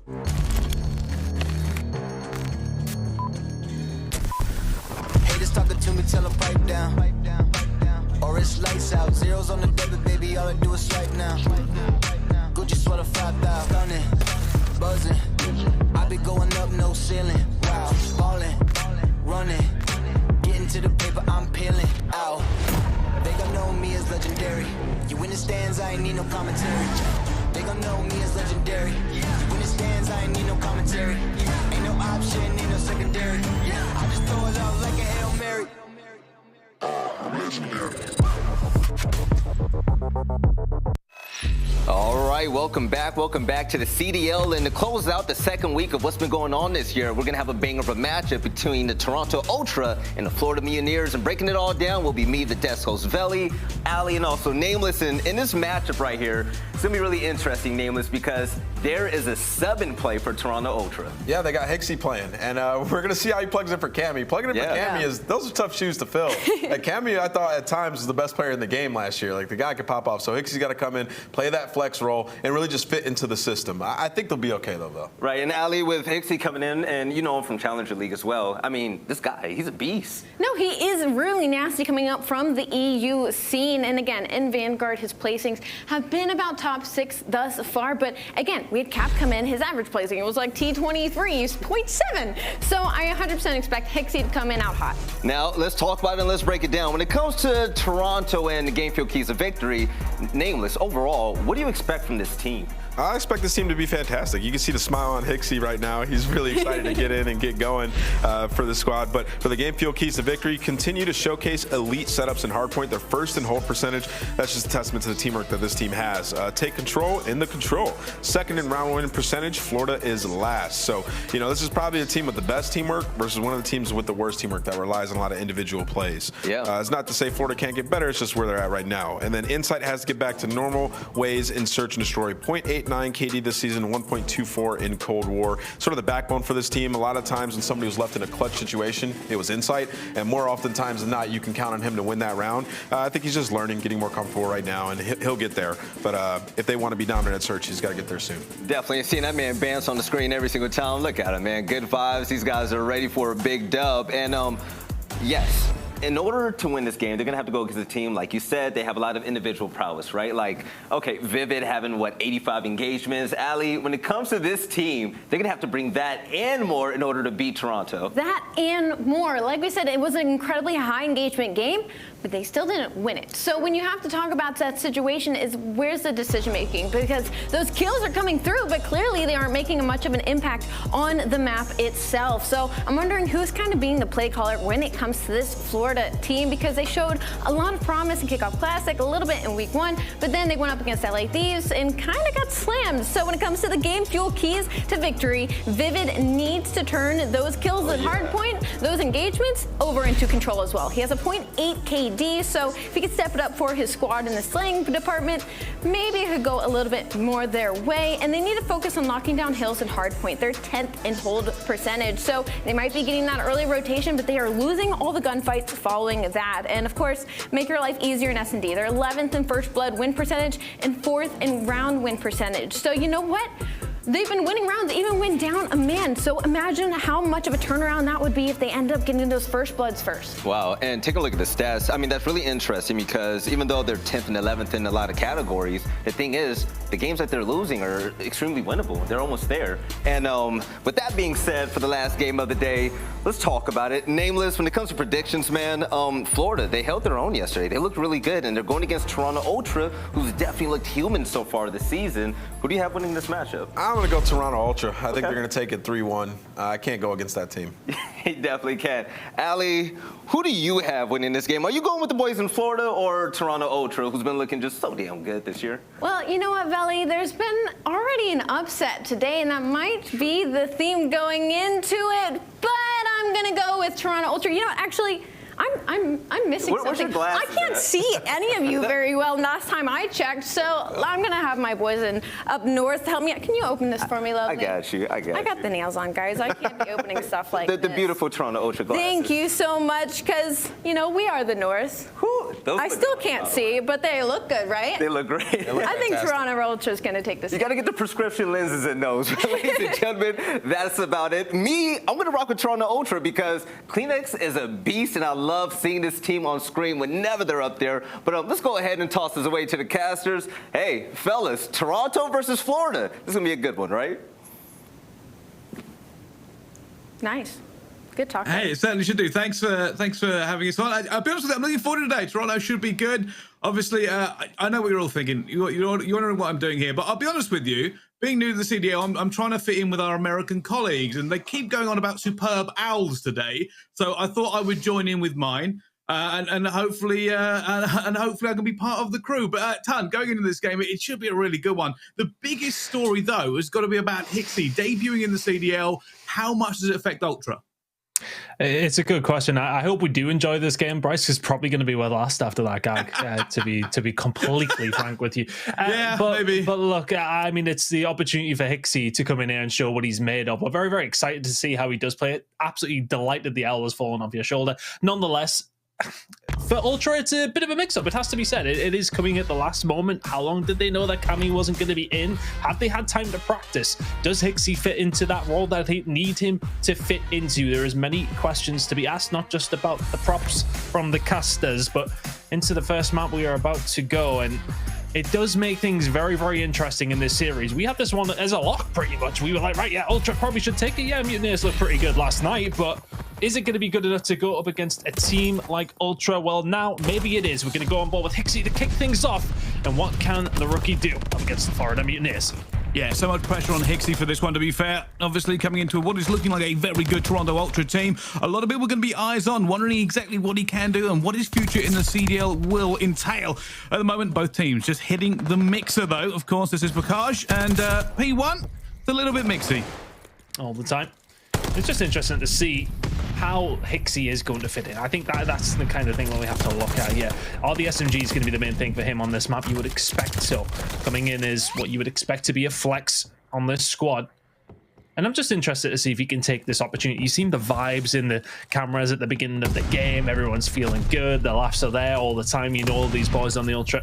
Haters talking to me, tell them pipe down. Or it's lights out, zeros on the debit, baby, all I do is swipe now. Gucci sweater 5,000, stunning, buzzing. I be going up, no ceiling. Wow, ballin', running, getting to the paper, I'm peeling out. They gon' know me as legendary. You in the stands, I ain't need no commentary. They gon' know me as legendary. You in the stands, I ain't need no commentary. Ain't no option, ain't no secondary. I just throw it out like a Hail Mary. I'm legendary. All right, welcome back to the CDL. And to close out the second week of what's been going on this year, we're going to have a banger of a matchup between the Toronto Ultra and the Florida Mutineers. And breaking it all down will be me, the desk host, Velli, aLLeY, and also Nameless. And in this matchup right here, it's going to be really interesting, Nameless, because there is a sub in play for Toronto Ultra. Yeah, they got Hixie playing, and we're going to see how he plugs in for Cammy. Plugging in for Cammy those are tough shoes to fill. Cammy, I thought at times was the best player in the game last year. Like, the guy could pop off. So Hixie's got to come in, play that flex role, and really just fit into the system. I think they'll be okay, though. Right, and aLLeY with Hixie coming in, and you know him from Challenger League as well. I mean, this guy, he's a beast. No, he is really nasty coming up from the EU scene. And again, in Vanguard, his placings have been about top 6 thus far. But again, we had Cap come in, his average placing, it was like T23, 0.7. So I 100% expect Hixie to come in out hot. Now, let's talk about it and let's break it down. When it comes to Toronto and the game field keys of victory, Nameless, overall, what do you expect from this team? I expect this team to be fantastic. You can see the smile on Hixie right now. He's really excited to get in and get going for the squad. But for the game field keys to victory, continue to showcase elite setups in hardpoint. They're first in hold percentage. That's just a testament to the teamwork that this team has. Take control in the control. Second in round win percentage, Florida is last. So, you know, this is probably a team with the best teamwork versus one of the teams with the worst teamwork that relies on a lot of individual plays. Yeah. It's not to say Florida can't get better. It's just where they're at right now. And then Insight has to get back to normal ways in search and destroy. 0.89 KD this season, 1.24 in Cold War. Sort of the backbone for this team. A lot of times when somebody was left in a clutch situation, it was Insight. And more often times than not, you can count on him to win that round. I think he's just learning, getting more comfortable right now, and he'll get there. But if they want to be dominant at search, he's got to get there soon. Definitely. Seeing that man Bance on the screen every single time. Look at him, man. Good vibes. These guys are ready for a big dub. And yes, in order to win this game, they're going to have to go against a team, like you said, they have a lot of individual prowess, right? Like, okay, Vivid having, 85 engagements. aLLeY, when it comes to this team, they're going to have to bring that and more in order to beat Toronto. That and more. Like we said, it was an incredibly high engagement game, but they still didn't win it. So when you have to talk about that situation is where's the decision making? Because those kills are coming through, but clearly they aren't making much of an impact on the map itself. So I'm wondering who's kind of being the play caller when it comes to this Florida team, because they showed a lot of promise in Kickoff Classic, a little bit in week 1, but then they went up against LA Thieves and kind of got slammed. So when it comes to the game fuel keys to victory, Vivid needs to turn those kills at hardpoint, those engagements, over into control as well. He has a 0.8 KD, so if he could step it up for his squad in the slaying department, maybe it could go a little bit more their way. And they need to focus on knocking down hills at hardpoint. They're 10th in hold percentage, so they might be getting that early rotation, but they are losing all the gunfights following that. And of course, make your life easier in S&D. They're 11th in first blood win percentage and 4th in round win percentage. So you know what? They've been winning rounds, even when down a man. So imagine how much of a turnaround that would be if they end up getting those first bloods first. Wow, and take a look at the stats. I mean, that's really interesting because even though they're 10th and 11th in a lot of categories, the thing is, the games that they're losing are extremely winnable. They're almost there. And with that being said, for the last game of the day, let's talk about it. Nameless, when it comes to predictions, man, Florida, they held their own yesterday. They looked really good, and they're going against Toronto Ultra, who's definitely looked human so far this season. Who do you have winning this matchup? I'm going to go Toronto Ultra. I think they're going to take it 3-1. I can't go against that team. He definitely can. aLLeY, who do you have winning this game? Are you going with the boys in Florida or Toronto Ultra, who's been looking just so damn good this year? Well, you know what, Velli? There's been already an upset today, and that might be the theme going into it, but I'm going to go with Toronto Ultra. You know, actually, I'm missing Where's your something. glasses I can't at? see any of you very well last time I checked, so I'm gonna have my boys up north help me out. Can you open this for me, lovely? I got you. I got the nails on, guys. I can't be opening stuff like the this. beautiful Toronto Ultra glasses. Thank you so much, because, you know, we are the north. I still can't see, but they look good, right? They look great. I think Toronto Ultra's gonna take this. You got to get the prescription lenses in those. Ladies and gentlemen, that's about it. Me, I'm going to rock with Toronto Ultra because CleanX is a beast, and I love seeing this team on screen whenever they're up there. But let's go ahead and toss this away to the casters. Hey, fellas, Toronto versus Florida. This is going to be a good one, right? Nice. Good talk. Hey, it certainly should do. Thanks for having us on. I'll be honest with you, I'm looking forward to today. Toronto should be good. Obviously, I know what you're all thinking. You're wondering what I'm doing here, but I'll be honest with you. Being new to the CDL, I'm trying to fit in with our American colleagues, and they keep going on about superb owls today. So I thought I would join in with mine, and hopefully I can be part of the crew. But Tan, going into this game, it should be a really good one. The biggest story though has got to be about hiXi debuting in the CDL. How much does it affect Ultra? It's a good question. I hope we do enjoy this game. Bryce is probably going to be well last after that gag, to be completely frank with you. Maybe. But look, I mean, it's the opportunity for hiXi to come in here and show what he's made of. We're very, very excited to see how he does play it. Absolutely delighted the owl has fallen off your shoulder. Nonetheless, for Ultra, it's a bit of a mix-up. It has to be said. It is coming at the last moment. How long did they know that Cammy wasn't going to be in? Have they had time to practice? Does hiXi fit into that role that they need him to fit into? There is many questions to be asked, not just about the props from the casters, but into the first map we are about to go. And it does make things very, very interesting in this series. We have this one as a lock, pretty much. We were like, right, yeah, Ultra probably should take it. Yeah, Mutineers looked pretty good last night, but is it going to be good enough to go up against a team like Ultra? Well, now maybe it is. We're going to go on board with hiXi to kick things off. And what can the Røkkr do up against the Florida Mutineers? Yeah, so much pressure on hiXi for this one, to be fair. Obviously, coming into what is looking like a very good Toronto Ultra team. A lot of people are going to be eyes on, wondering exactly what he can do and what his future in the CDL will entail. At the moment, both teams just hitting the mixer, though. Of course, this is Bokaj, and P1, it's a little bit mixy. All the time. It's just interesting to see how hiXi is going to fit in. I think that's the kind of thing that we have to look at. Yeah, are the SMGs going to be the main thing for him on this map? You would expect so. Coming in is what you would expect to be a flex on this squad. And I'm just interested to see if he can take this opportunity. You've seen the vibes in the cameras at the beginning of the game. Everyone's feeling good. The laughs are there all the time. You know, all these boys on the Ultra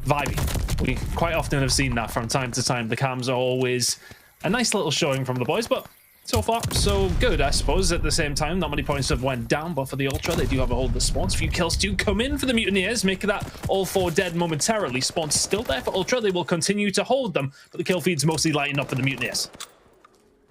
vibey. We quite often have seen that from time to time. The cams are always a nice little showing from the boys, but so far, so good, I suppose. At the same time, not many points have went down, but for the Ultra, they do have a hold of the spawns. A few kills do come in for the Mutineers, making that all four dead momentarily. Spawns still there for Ultra. They will continue to hold them, but the kill feed's mostly lighting up for the Mutineers.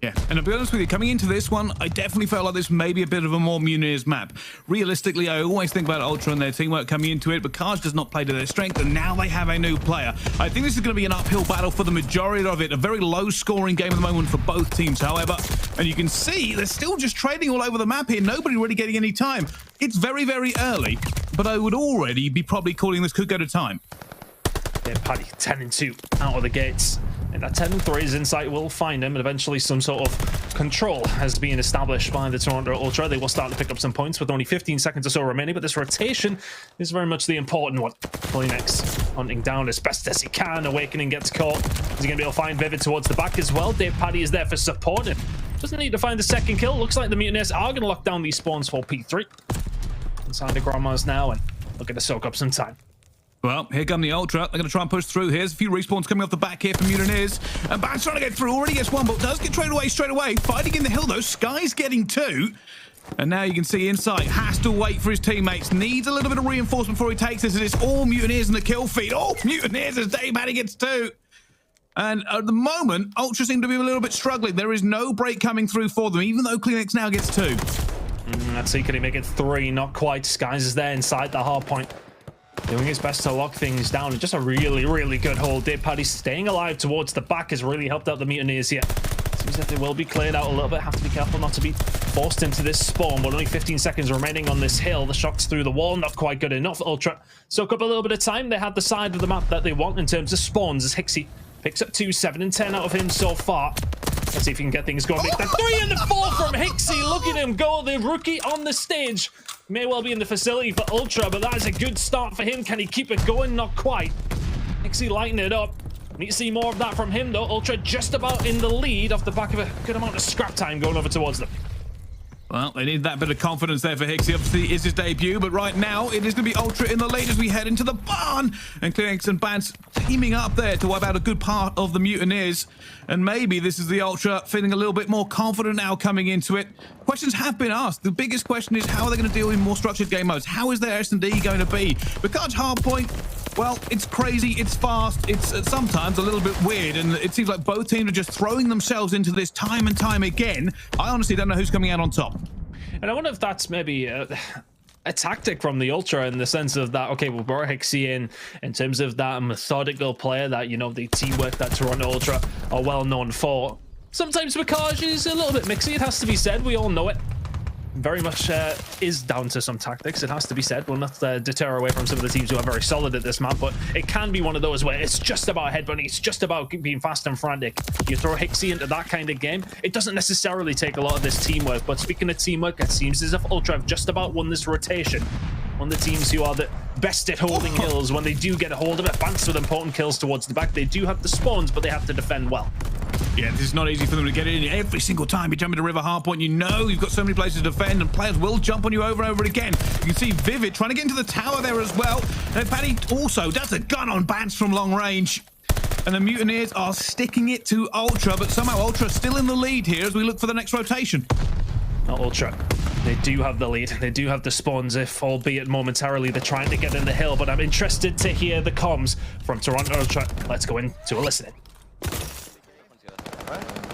Yeah, and to be honest with you, coming into this one, I definitely felt like this may be a bit of a more Mutineers map. Realistically, I always think about Ultra and their teamwork coming into it, but Kaj does not play to their strength, and now they have a new player. I think this is going to be an uphill battle for the majority of it. A very low-scoring game at the moment for both teams, however. And you can see they're still just trading all over the map here. Nobody really getting any time. It's very, very early, but I would already be probably calling this could go to time. Yeah, Paddy, 10-2 out of the gates. And that 10-3 is insight will find him, and eventually some sort of control has been established by the Toronto Ultra. They will start to pick up some points with only 15 seconds or so remaining, but this rotation is very much the important one. CleanX hunting down as best as he can. Awakening gets caught. Is he going to be able to find Vivid towards the back as well? Dave Paddy is there for support. Doesn't need to find the second kill. Looks like the Mutineers are going to lock down these spawns for P3. Inside the Grandmas now, and looking to soak up some time. Well, here come the Ultra. They're going to try and push through. Here's a few respawns coming off the back here for Mutineers. And Bance trying to get through. Already gets one, but does get traded away straight away. Fighting in the hill, though. Sky's getting two. And now you can see Insight has to wait for his teammates. Needs a little bit of reinforcement before he takes this. And it's all Mutineers in the kill feed. Oh, Mutineers as Dave Paddy gets two. And at the moment, Ultra seem to be a little bit struggling. There is no break coming through for them, even though CleanX now gets two. Let's see, can he make it three? Not quite. Skies is there inside the hard point. Doing his best to lock things down. And just a really, really good hold. Dave Paddy staying alive towards the back has really helped out the Mutineers here. Seems that they will be cleared out a little bit. Have to be careful not to be forced into this spawn. But only 15 seconds remaining on this hill. The shots through the wall, not quite good enough. Ultra soak up a little bit of time. They had the side of the map that they want in terms of spawns as hiXi picks up 2, 7, and 10 out of him so far. Let's see if he can get things going. The 3 and the 4 from hiXi. Look at him go. The Røkkr on the stage. May well be in the facility for Ultra, but that is a good start for him. Can he keep it going? Not quite. iXy lighting it up. Need to see more of that from him, though. Ultra just about in the lead off the back of a good amount of scrap time going over towards them. Well, they need that bit of confidence there for iXy. Obviously, it's his debut, but right now it is going to be Ultra in the lead as we head into the barn. And CleanX and Bance teaming up there to wipe out a good part of the Mutineers. And maybe this is the Ultra feeling a little bit more confident now coming into it. Questions have been asked. The biggest question is how are they going to deal in more structured game modes? How is their S&D going to be? Because Hardpoint, well, it's crazy, it's fast, it's sometimes a little bit weird, and it seems like both teams are just throwing themselves into this time and time again. I honestly don't know who's coming out on top. And I wonder if that's maybe a tactic from the Ultra in the sense of that, okay, we'll brought iXy in terms of that methodical player that, you know, the teamwork that Toronto Ultra are well known for. Sometimes Makaj is a little bit mixy, it has to be said, we all know it. Very much is down to some tactics, it has to be said. Will not deter away from some of the teams who are very solid at this map, but it can be one of those where it's just about headbutting, it's just about being fast and frantic. You throw iXy into that kind of game, it doesn't necessarily take a lot of this teamwork, but speaking of teamwork, it seems as if Ultra have just about won this rotation. One of the teams who are the best at holding hills when they do get a hold of it. Bance with important kills towards the back. They do have the spawns, but they have to defend well. Yeah, this is not easy for them to get in. Every single time you jump into River Hardpoint, you know you've got so many places to defend, and players will jump on you over and over again. You can see Vivid trying to get into the tower there as well. And Paddy also does a gun on Bance from long range. And the Mutineers are sticking it to Ultra, but somehow Ultra still in the lead here as we look for the next rotation. Not Ultra. They do have the lead. They do have the spawns, if albeit momentarily they're trying to get in the hill. But I'm interested to hear the comms from Toronto Ultra. Let's go into a listening.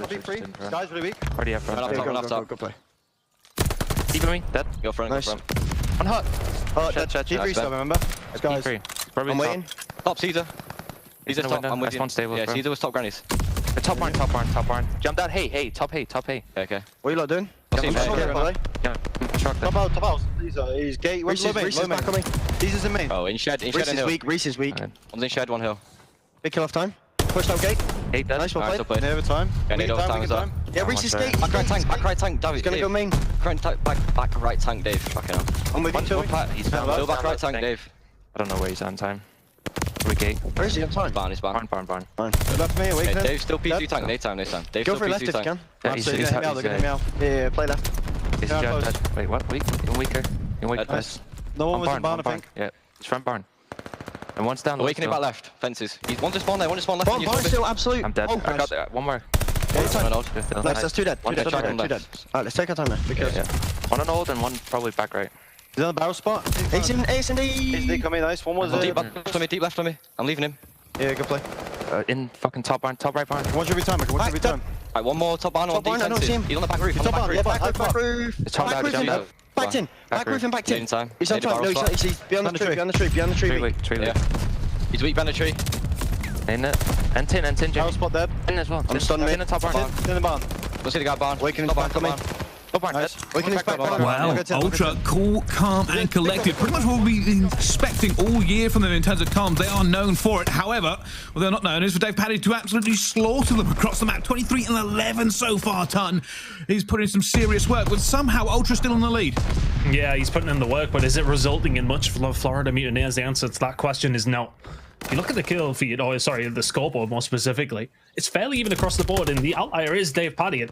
Be free. Guys, really weak. Already up front. Go play. Keep me. Dead. Go front, Nice. go front. One hut. Oh, Shut. G3 stuff, remember? Guys, Free. Probably I'm waiting. Top Caesar. Caesar top, I'm with That's you. one stable. Yeah, bro. Caesar was top grannies. Top barn. Jump down. Hey. Top hay. Okay. What are you lot doing? I'll see you Top back. out. Yeah. Shock them. Top out. He's gate. Reese is back on me. These is in main. Oh, in shed Reese and is hill. weak. Reese is weak. Alright. One's in shed, one hill. Big kill off time. Pushed out gate. Hey, dead. Nice, well Alright, played. so played. Over time. Yeah, Nero time as well. Yeah, Reese is gate. Back right tank, David. He's gonna go main. Back right tank, Dave. Fucking hell. I'm with you, Toby. He's Yeah, found. Still back right tank, Dave. I don't know where he's on time. We gate. Where is he on time? Barn, he's barn. Barn. Fine. Left me, awake. Okay, Dave's still P2 tank, next time. Dave's Go still for left P2 if you tank. can. Yeah, Absolutely. he's They're gonna meow. Yeah, play left. He's Yeah, dead. close. Wait, what? Weak? Even weaker? Nice. No one was in barn, I think. Yeah, it's front barn. And one's down. Awakening back left, fences. One's to spawn there, left. Barn still absolute. I'm dead. Oh, I got there. One more. Nice, Nice. that's two dead. One Two dead, dead. left. Alright, let's take our time now. Because Yeah. One on old and one probably back right. he's on the barrel spot. Ace and D. Ace and D coming nice. One was Deep left on me. I'm leaving him. Yeah, good play. In fucking top barn, top right barn. One should be time. One should be time. Alright, one more top barn, Top one barn, I don't see him. He's on the back roof. Top barn, yeah, back roof. It's top Back down, roof jump in. down. Backed in. Back roof and backed in. Leading time. He's on Needed time. No, barrel he's behind the tree. Behind the tree. Behind the tree. Tree Behind the weak. tree. Yeah. He's weak behind the tree. In it. And tin, Barrel Jamie. spot dead. Tin as well. I'm stunned, Tin mate. and top barn. In the barn. Go see the guy barn. Awakening's back on me. Top barn. Nice. dead. Awakening's back. Wow, Ultra cool, calm, and collected. Pretty much what we've been expecting all year from them in terms of comms. They are known for it. However, what they're not known is for Dave Paddy to absolutely slaughter them across the map. 23 and 11 so far, Ton. He's putting in some serious work, but somehow Ultra still in the lead. Yeah, he's putting in the work, but is it resulting in much for Florida Mutineers? The answer to that question is no. If you look at the kill feed, the scoreboard more specifically, it's fairly even across the board, and the outlier is Dave Paddy.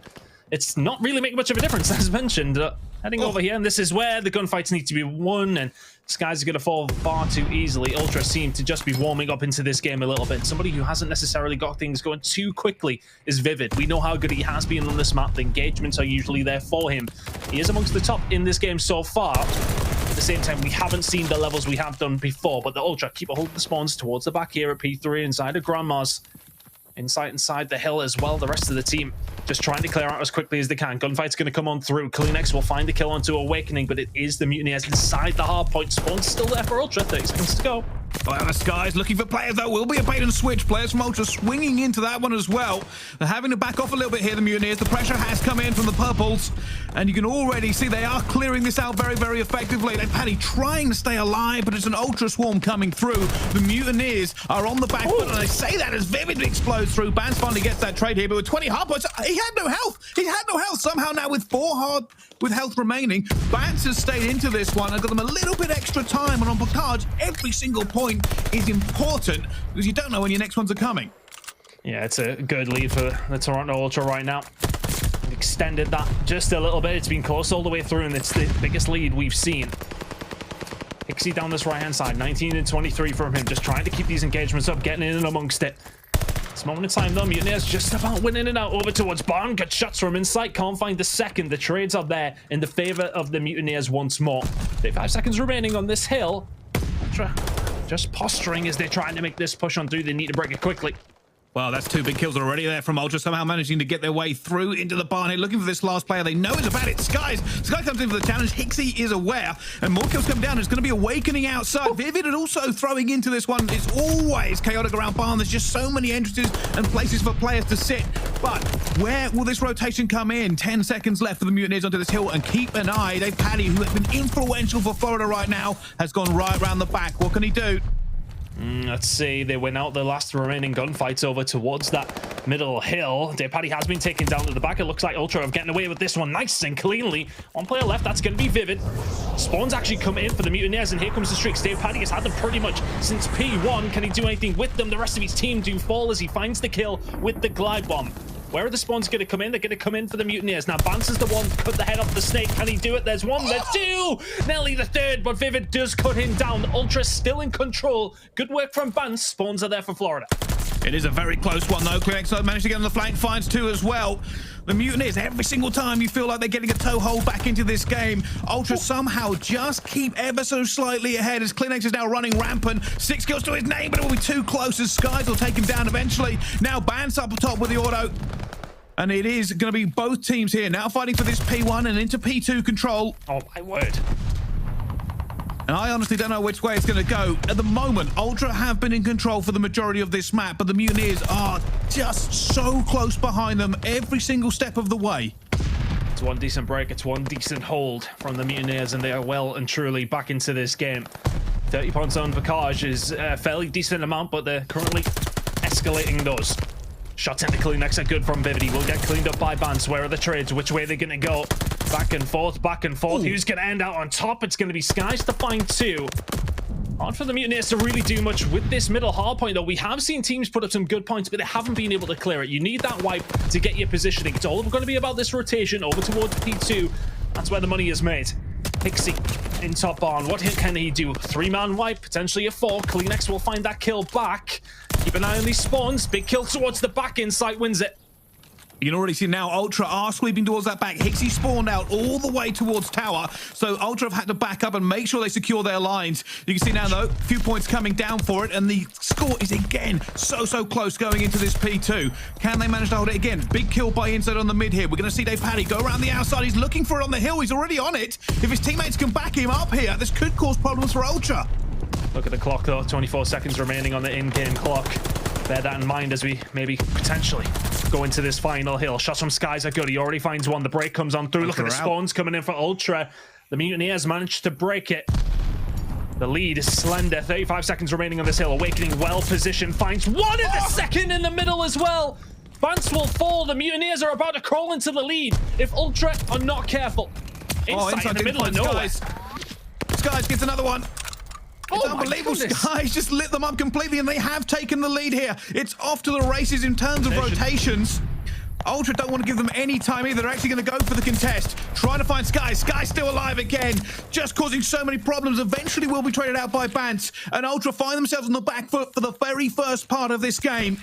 It's not really making much of a difference, as mentioned. Heading over here, and this is where the gunfights need to be won, and skies are going to fall far too easily. Ultra seem to just be warming up into this game a little bit. Somebody who hasn't necessarily got things going too quickly is Vivid. We know how good he has been on this map. The engagements are usually there for him. He is amongst the top in this game so far. At the same time, we haven't seen the levels we have done before, but the Ultra keep a hold of the spawns towards the back here at P3 inside of Grandma's. Inside the hill as well. The rest of the team just trying to clear out as quickly as they can. Gunfight's going to come on through. CleanX will find the kill onto Awakening, but it is the Mutineers inside the hard point. Spawn's still there for Ultra. 30 seconds to go. Well, the Skies looking for players, though. Will be a bait and switch. Players from Ultra swinging into that one as well. They're having to back off a little bit here, the Mutineers. The pressure has come in from the Purples, and you can already see they are clearing this out very, very effectively. They're Paddy trying to stay alive, but it's an Ultra swarm coming through. The Mutineers are on the back foot, and I say that as Vivid explodes through. Bance finally gets that trade here, but with 20 hard points, he had no health. He had no health. Somehow now now with 4 hard with health remaining. Bance has stayed into this one and got them a little bit extra time, and on Methodz, every single point is important because you don't know when your next ones are coming. Yeah, it's a good lead for the Toronto Ultra right now. Extended that just a little bit. It's been close all the way through, and it's the biggest lead we've seen. iXy down this right-hand side, 19 and 23 from him, just trying to keep these engagements up, getting in and amongst it. This moment in time, though, Mutineers just about winning it out over towards Barn. Good shots from inside, can't find the second. The trades are there in the favor of the Mutineers once more. 35 seconds remaining on this hill. Ultra just posturing as they're trying to make this push on through. They need to break it quickly. Well, that's 2 big kills already there from Ultra, somehow managing to get their way through into the barn here, looking for this last player. They know it's about it. Sky comes in for the challenge. iXy is aware, and more kills come down. There's going to be awakening outside. Vivid and also throwing into this one. It's always chaotic around barn. There's just so many entrances and places for players to sit. But where will this rotation come in? 10 seconds left for the Mutineers onto this hill, and keep an eye. TJHaly, who has been influential for Florida right now, has gone right around the back. What can he do? Let's see, they win out the last remaining gunfights over towards that middle hill. TJHaly has been taken down to the back. It looks like Ultra have getting away with this one nice and cleanly. 1 player left, that's going to be Vivid. Spawns actually come in for the Mutineers, and here comes the streaks. TJHaly has had them pretty much since P1. Can he do anything with them? The rest of his team do fall as he finds the kill with the glide bomb. Where are the spawns going to come in? They're going to come in for the Mutineers. Now, Bance is the one cut the head off the snake. Can he do it? There's 1, there's 2. Nearly the 3rd, but Vivid does cut him down. Ultra still in control. Good work from Bance. Spawns are there for Florida. It is a very close one, though. CleanX managed to get on the flank, finds 2 as well. The Mutineers, every single time you feel like they're getting a toehold back into this game, Ultra somehow just keep ever so slightly ahead as CleanX is now running rampant. 6 kills to his name, but it will be too close as Skies will take him down eventually. Now Bance up top with the auto. And it is going to be both teams here now fighting for this P1 and into P2 control. Oh, my word. And I honestly don't know which way it's going to go. At the moment, Ultra have been in control for the majority of this map, but the Mutineers are just so close behind them every single step of the way. It's 1 decent break. It's 1 decent hold from the Mutineers, and they are well and truly back into this game. 30 points on Vacage is a fairly decent amount, but they're currently escalating those. Shots into CleanX are good from Vivid. Will get cleaned up by Bance. Where are the trades? Which way are they going to go? Back and forth, back and forth. Ooh. Who's going to end out on top? It's going to be Skies to find 2. Hard for the Mutineers to really do much with this middle hard point, though. We have seen teams put up some good points, but they haven't been able to clear it. You need that wipe to get your positioning. It's all going to be about this rotation over towards P2. That's where the money is made. iXy in top barn. What can he do? 3-man wipe, potentially a 4. CleanX will find that kill back. Keep an eye on these spawns. Big kill towards the back. Insight wins it. You can already see now Ultra are sweeping towards that back. iXy spawned out all the way towards tower, so Ultra have had to back up and make sure they secure their lines. You can see now, though, a few points coming down for it, and the score is again so close going into this P2. Can they manage to hold it again? Big kill by Inside on the mid here. We're going to see TJHaly go around the outside. He's looking for it on the hill. He's already on it. If his teammates can back him up here, this could cause problems for Ultra. Look at the clock, though. 24 seconds remaining on the in-game clock. Bear that in mind as we maybe potentially go into this final hill. Shots from Skies are good. He already finds 1. The break comes on through. Look at the spawns coming in for Ultra. The Mutineers managed to break it. The lead is slender. 35 seconds remaining on this hill. Awakening well positioned. Finds 1 in the second in the middle as well. Bance will fall. The Mutineers are about to crawl into the lead if Ultra are not careful. Inside in the middle of nowhere. Skies gets another one. It's Oh unbelievable. Skies just lit them up completely, and they have taken the lead here. It's off to the races in terms of rotations. Ultra don't want to give them any time either. They're actually going to go for the contest. Trying to find Skies. Skies still alive again. Just causing so many problems. Eventually will be traded out by Bance. And Ultra find themselves on the back foot for the very first part of this game.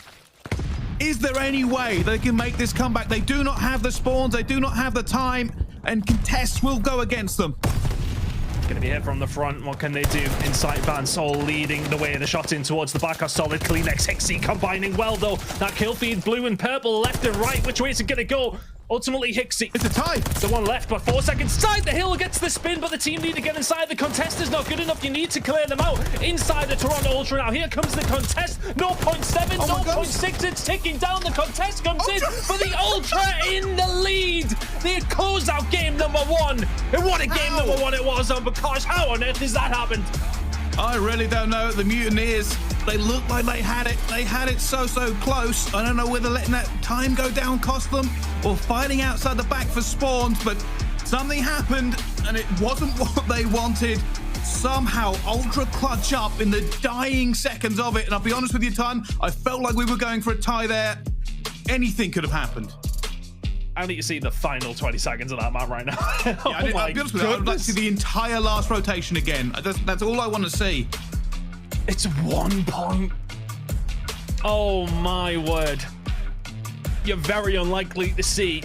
Is there any way they can make this comeback? They do not have the spawns. They do not have the time. And contests will go against them. Going to be hit from the front. What can they do? Inside Bance all leading the way. The shot in towards the back are solid. CleanX, iXy combining well, though. That kill feed, blue and purple, left and right. Which way is it going to go? Ultimately, iXy. It's a tie. The one left, but 4 seconds side. The hill gets the spin, but the team need to get inside. The contest is not good enough. You need to clear them out. Inside the Toronto Ultra now. Here comes the contest. 0.7, 0.6. It's ticking down. The contest comes in for the Ultra in the lead. They close out game number 1. And what a game number 1 it was on Vacage. How on earth has that happened? I really don't know. The Mutineers, they look like they had it. They had it so close. I don't know whether letting that time go down cost them or fighting outside the back for spawns, but something happened and it wasn't what they wanted. Somehow Ultra clutch up in the dying seconds of it. And I'll be honest with you, Ton, I felt like we were going for a tie there. Anything could have happened. I need to see the final 20 seconds of that map right now. I'll be honest with you, I'd like to see the entire last rotation again. That's all I want to see. It's 1 point. Oh my word. You're very unlikely to see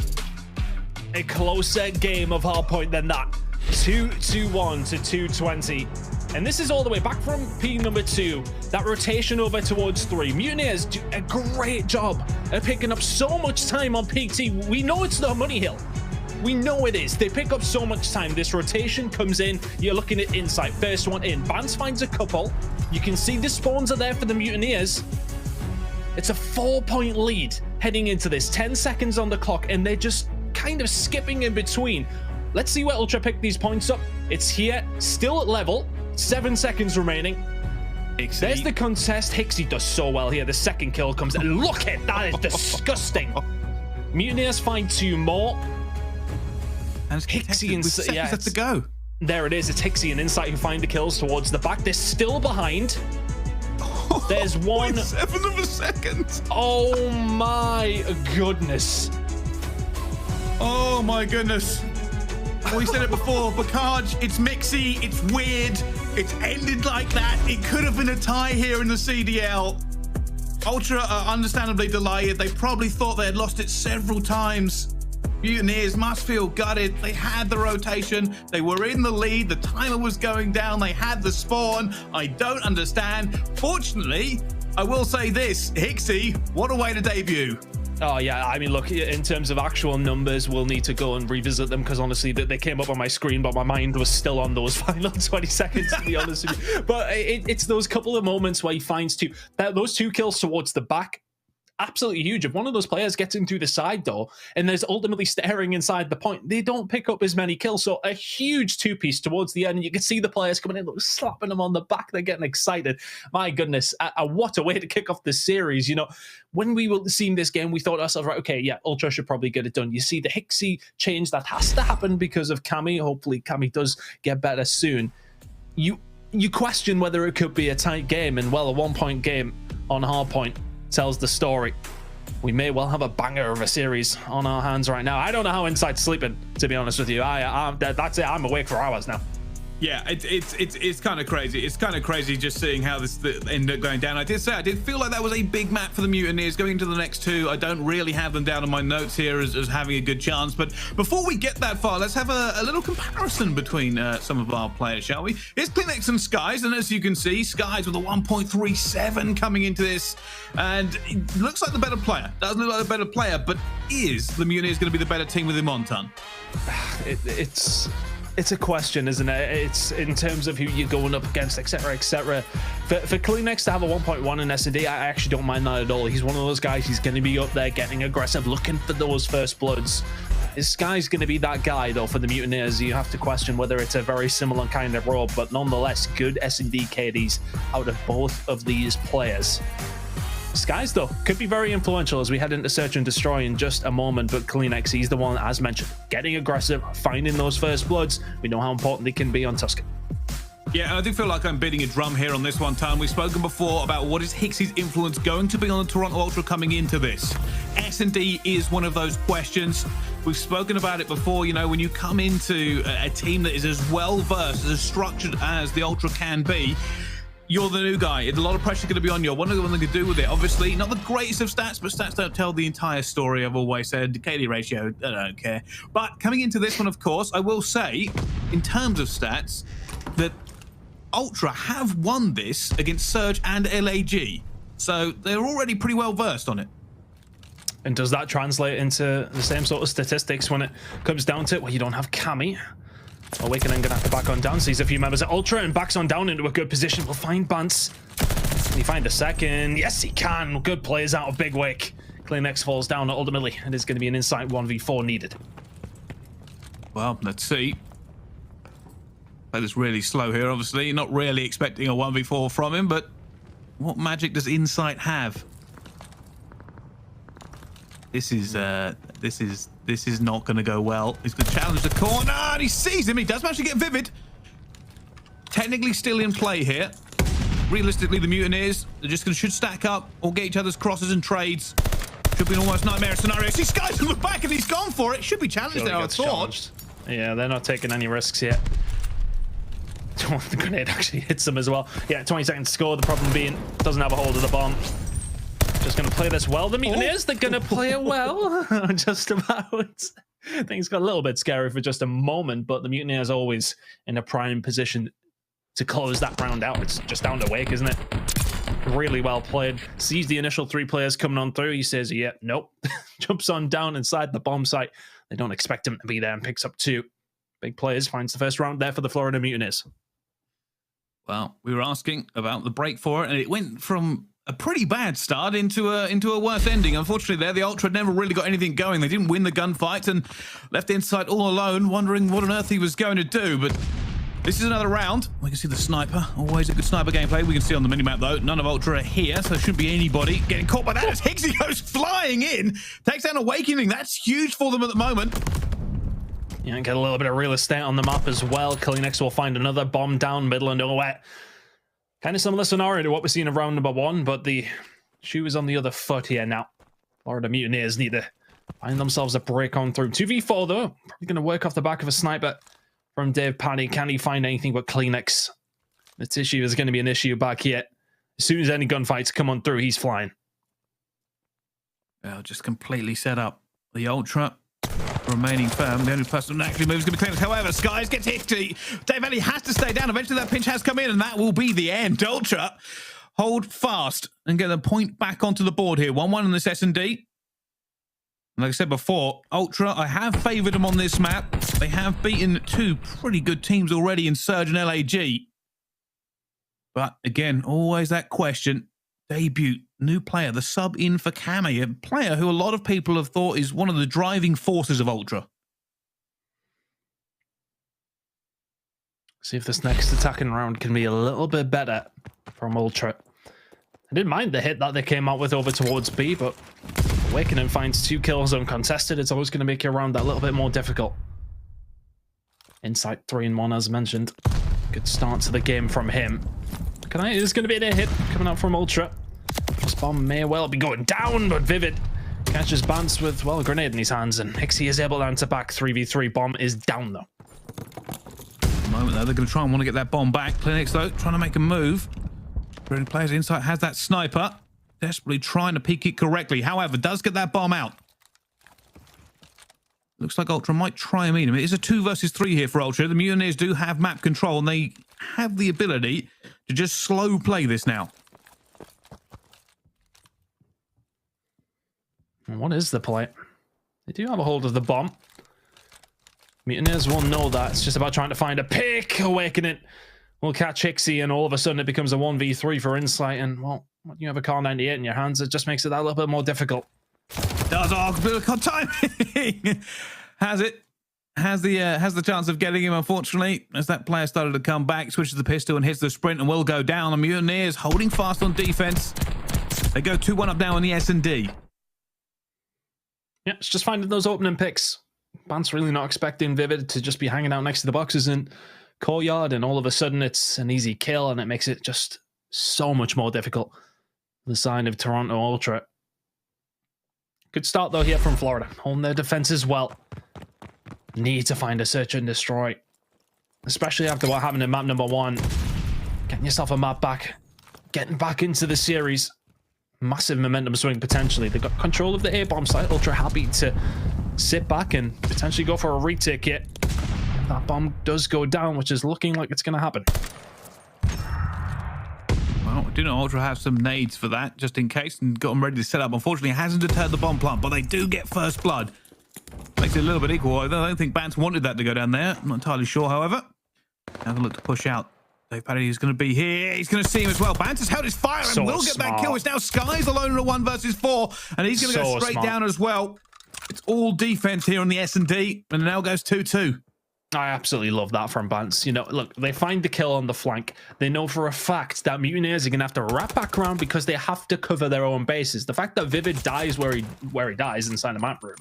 a closer game of hardpoint than that. 2-2-1 to 220. And this is all the way back from P number 2. That rotation over towards 3. Mutineers do a great job at picking up so much time on PT. We know it's not money hill. We know it is. They pick up so much time. This rotation comes in. You're looking at insight. First one in. Bance finds a couple. You can see the spawns are there for the Mutineers. It's a 4-point lead heading into this. 10 seconds on the clock, and they're just kind of skipping in between. Let's see where Ultra pick these points up. It's here, still at level. 7 seconds remaining. hiXy. There's the contest. hiXy does so well here. The second kill comes. And look at that. Is disgusting. Mutineers find 2 more. And it's hiXy and seconds left to go. There it is. It's hiXy and Insight who find the kills towards the back. They're still behind. There's 1.7 of a second. Oh my goodness. Oh my goodness. We said it before, Bacaj, it's mixy, it's weird, it's ended like that. It could have been a tie here in the CDL. Ultra are understandably delighted. They probably thought they had lost it several times. Mutineers must feel gutted. They had the rotation. They were in the lead. The timer was going down. They had the spawn. I don't understand. Fortunately, I will say this, hiXy, what a way to debut. Oh, yeah. I mean, look, in terms of actual numbers, we'll need to go and revisit them because honestly, they came up on my screen, but my mind was still on those final 20 seconds, to be honest with you. But it's those couple of moments where he finds those 2 kills towards the back. Absolutely huge. If one of those players gets in through the side door and there's ultimately staring inside the point, they don't pick up as many kills. So a huge 2-piece towards the end, and you can see the players coming in, slapping them on the back. They're getting excited. My goodness, what a way to kick off the series. You know, when we were seeing this game, we thought to ourselves, right, okay, yeah, Ultra should probably get it done. You see the hiXy change that has to happen because of Cammy. Hopefully Cammy does get better soon. You question whether it could be a tight game, and well, a 1-point game on hardpoint tells the story. We may well have a banger of a series on our hands right now. I don't know how Insight's sleeping, to be honest with you. That's it. I'm awake for hours now. Yeah, it's kind of crazy. It's kind of crazy just seeing how this ended up going down. I did feel like that was a big map for the Mutineers going into the next 2. I don't really have them down on my notes here as having a good chance. But before we get that far, let's have a little comparison between some of our players, shall we? Here's CleanX and Skies, and as you can see, Skies with a 1.37 coming into this, and it looks like the better player. Doesn't look like the better player, but is the Mutineers going to be the better team with him on, Ton? It's a question, isn't it? It's in terms of who you're going up against, etc., etc. For CleanX to have a 1.1 in S&D, I actually don't mind that at all. He's one of those guys. He's going to be up there getting aggressive, looking for those first bloods. This guy's going to be that guy, though, for the Mutineers. You have to question whether it's a very similar kind of role, but nonetheless, good S&D KDs out of both of these players. Skies, though, could be very influential as we head into Search and Destroy in just a moment, but CleanX, he's the one, as mentioned, getting aggressive, finding those first bloods. We know how important they can be on Tuscan. Yeah, I do feel like I'm beating a drum here on this one, Tom. We've spoken before about what is hiXy's influence going to be on the Toronto Ultra coming into this. S&D is one of those questions. We've spoken about it before. You know, when you come into a team that is as well-versed, as structured as the Ultra can be, you're the new guy. A lot of pressure going to be on you. What are they going to do with it? Obviously, not the greatest of stats, but stats don't tell the entire story. I've always said KD ratio, I don't care. But coming into this one, of course, I will say, in terms of stats, that Ultra have won this against Surge and LAG. So they're already pretty well versed on it. And does that translate into the same sort of statistics when it comes down to it? Well, you don't have Cammy. Awakening gonna have to back on down, sees a few members at Ultra and backs on down into a good position. We'll find Bance. Can he find a second? Yes, he can. Good plays out of Big Wake. CleanX falls down ultimately. It is going to be an Insight 1v4 needed. Well, let's see. Play this really slow here, obviously. Not really expecting a 1v4 from him, but what magic does Insight have? This is not going to go well. He's going to challenge the corner, and he sees him. He does manage to get Vivid. Technically still in play here. Realistically, the Mutineers, they're just going to should stack up or get each other's crosses and trades. Should be an almost nightmare scenario. See Sky's on the back and he's gone for it. Should be challenged there, I thought. Yeah, they're not taking any risks yet. The grenade actually hits them as well. Yeah, 20 seconds to score. The problem being, doesn't have a hold of the bomb. Just going to play this well. The Mutineers, they're going to play it well. Just about. Things got a little bit scary for just a moment, but the Mutineers always in a prime position to close that round out. It's just down to Wake, isn't it? Really well played. Sees the initial 3 players coming on through. He says, yeah, nope. Jumps on down inside the bomb site. They don't expect him to be there and picks up 2 big players. Finds the first round there for the Florida Mutineers. Well, we were asking about the break for it, and it went from a pretty bad start into a worse ending. Unfortunately, there, the Ultra never really got anything going. They didn't win the gunfight and left Insight all alone, wondering what on earth he was going to do. But this is another round. We can see the sniper. Always a good sniper gameplay. We can see on the minimap, though, none of Ultra are here, so there shouldn't be anybody getting caught by that as higsy goes flying in. Takes down Awakening. That's huge for them at the moment. Yeah, and get a little bit of real estate on the map as well. CleanX will find another bomb down middle of nowhere. Kind of similar scenario to what we're seeing in round number 1, but the shoe is on the other foot here now. Florida Mutineers need to find themselves a break on through. 2v4, though. Probably going to work off the back of a sniper from Dave Paddy. Can he find anything but CleanX? The tissue is going to be an issue back here. As soon as any gunfights come on through, he's flying. Well, just completely set up. The Ultra remaining firm. The only person that actually moves is going to be CleanX. However, Skies gets hit. TJHaly has to stay down. Eventually, that pinch has come in, and that will be the end. Ultra hold fast and get a point back onto the board here. 1-1 in this S&D. Like I said before, Ultra, I have favoured them on this map. They have beaten 2 pretty good teams already in Surge and LAG. But again, always that question. Debut, new player, the sub in for Cammy, a player who a lot of people have thought is one of the driving forces of Ultra. See if this next attacking round can be a little bit better from Ultra. I didn't mind the hit that they came out with over towards B, but Awakening finds 2 kills uncontested. It's always going to make your round that little bit more difficult. Insight 3-1 as mentioned. Good start to the game from him. There's going to be a hit coming out from Ultra. This bomb may well be going down, but Vivid catches Bance with, well, a grenade in his hands, and higsy is able to answer back. 3v3 bomb is down, though. At the moment, though, they're going to try and want to get that bomb back. CleanX, though, trying to make a move. Brilliant players. Insight has that sniper. Desperately trying to peek it correctly. However, does get that bomb out. Looks like Ultra might try and meet him. It is a 2 versus 3 here for Ultra. The Mutineers do have map control, and they have the ability to just slow play this now. What is the play? They do have a hold of the bomb. Mutineers will know that. It's just about trying to find a pick. Awakening will catch higsy, and all of a sudden it becomes a 1v3 for Insight. And, well, when you have a Car 98 in your hands, it just makes it that little bit more difficult. Does timing. Has it. Has the chance of getting him, unfortunately, as that player started to come back, switches the pistol and hits the sprint and will go down. The Mutineers holding fast on defense. They go 2-1 up now in the S&D. Yeah, it's just finding those opening picks. Bance really not expecting Vivid to just be hanging out next to the boxes in courtyard, and all of a sudden it's an easy kill, and it makes it just so much more difficult. The sign of Toronto Ultra. Good start, though, here from Florida. Holding their defense as well. Need to find a search and destroy. Especially after what happened in map number 1. Getting yourself a map back. Getting back into the series. Massive momentum swing, potentially. They've got control of the A-bomb site. Ultra happy to sit back and potentially go for a retake here. That bomb does go down, which is looking like it's going to happen. Well, I do know Ultra have some nades for that, just in case, and got them ready to set up. Unfortunately, it hasn't deterred the bomb plant, but they do get first blood. Makes it a little bit equal. I don't think Bance wanted that to go down there. I'm not entirely sure, however. Now they look to push out. Dave Paddy is going to be here. He's going to see him as well. Bance has held his fire and will get that kill. It's now Skies alone in a 1 versus 4, and he's going to go straight down as well. It's all defense here on the S&D, and it now goes 2-2. I absolutely love that from Bance. You know, look, they find the kill on the flank. They know for a fact that Mutineers are going to have to wrap back around because they have to cover their own bases. The fact that Vivid dies where he dies inside the map room.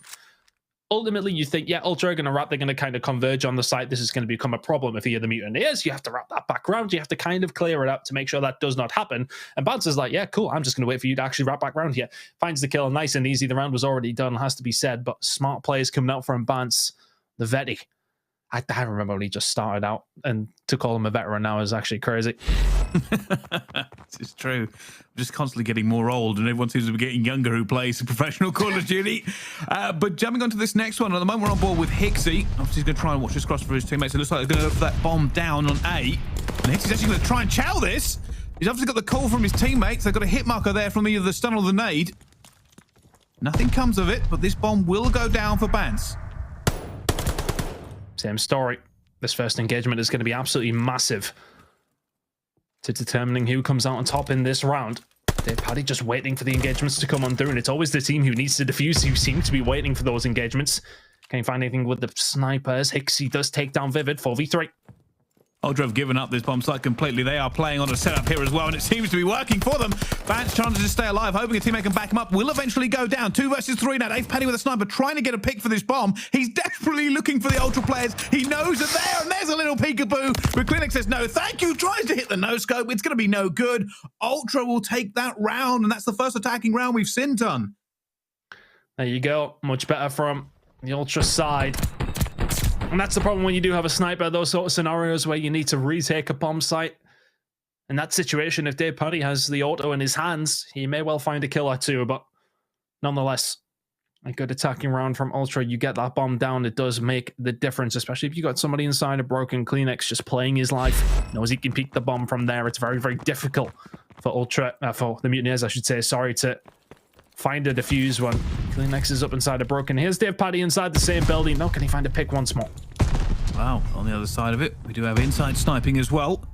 Ultimately, you think, yeah, Ultra are going to wrap. They're going to kind of converge on the site. This is going to become a problem. If you're the Mutineers, you have to wrap that back around. You have to kind of clear it out to make sure that does not happen. And Bance is like, yeah, cool. I'm just going to wait for you to actually wrap back around here. Finds the kill nice and easy. The round was already done, has to be said. But smart players coming out from Bance. The Vetty. I remember when he just started out, and to call him a veteran now is actually crazy. This is true. I'm just constantly getting more old, and everyone seems to be getting younger who plays professional Call of Duty. But jumping on to this next one, at the moment we're on board with hiXy. Obviously he's going to try and watch this cross for his teammates. It looks like they're going to look for that bomb down on A. And hiXy's actually going to try and chow this. He's obviously got the call from his teammates. They've got a hit marker there from either the stun or the nade. Nothing comes of it, but this bomb will go down for Bance. Same story. This first engagement is going to be absolutely massive to determining who comes out on top in this round. TJHaly just waiting for the engagements to come on through, and it's always the team who needs to defuse who seem to be waiting for those engagements. Can't find anything with the snipers. hiXy does take down Vivid, 4v3. Ultra have given up this bomb site completely. They are playing on a setup here as well, and it seems to be working for them. Bance trying to just stay alive, hoping a teammate can back him up. Will eventually go down. 2 versus 3 now. TJHaly with a sniper trying to get a pick for this bomb. He's desperately looking for the Ultra players. He knows that there, and there's a little peekaboo. But CleanX says no, thank you. Tries to hit the no-scope. It's going to be no good. Ultra will take that round, and that's the first attacking round we've seen done. There you go. Much better from the Ultra side. And that's the problem when you do have a sniper, those sort of scenarios where you need to retake a bomb site. In that situation, if TJHaly has the auto in his hands, he may well find a kill or two, but nonetheless, a good attacking round from Ultra. You get that bomb down, it does make the difference, especially if you got somebody inside a broken CleanX just playing his life. Knows he can peek the bomb from there. It's very, very difficult for Ultra, for the Mutineers, I should say, sorry, to find a defuse when CleanX is up inside a broken. Here's TJHaly inside the same building. Now can he find a pick once more? Wow, on the other side of it, we do have inside sniping as well.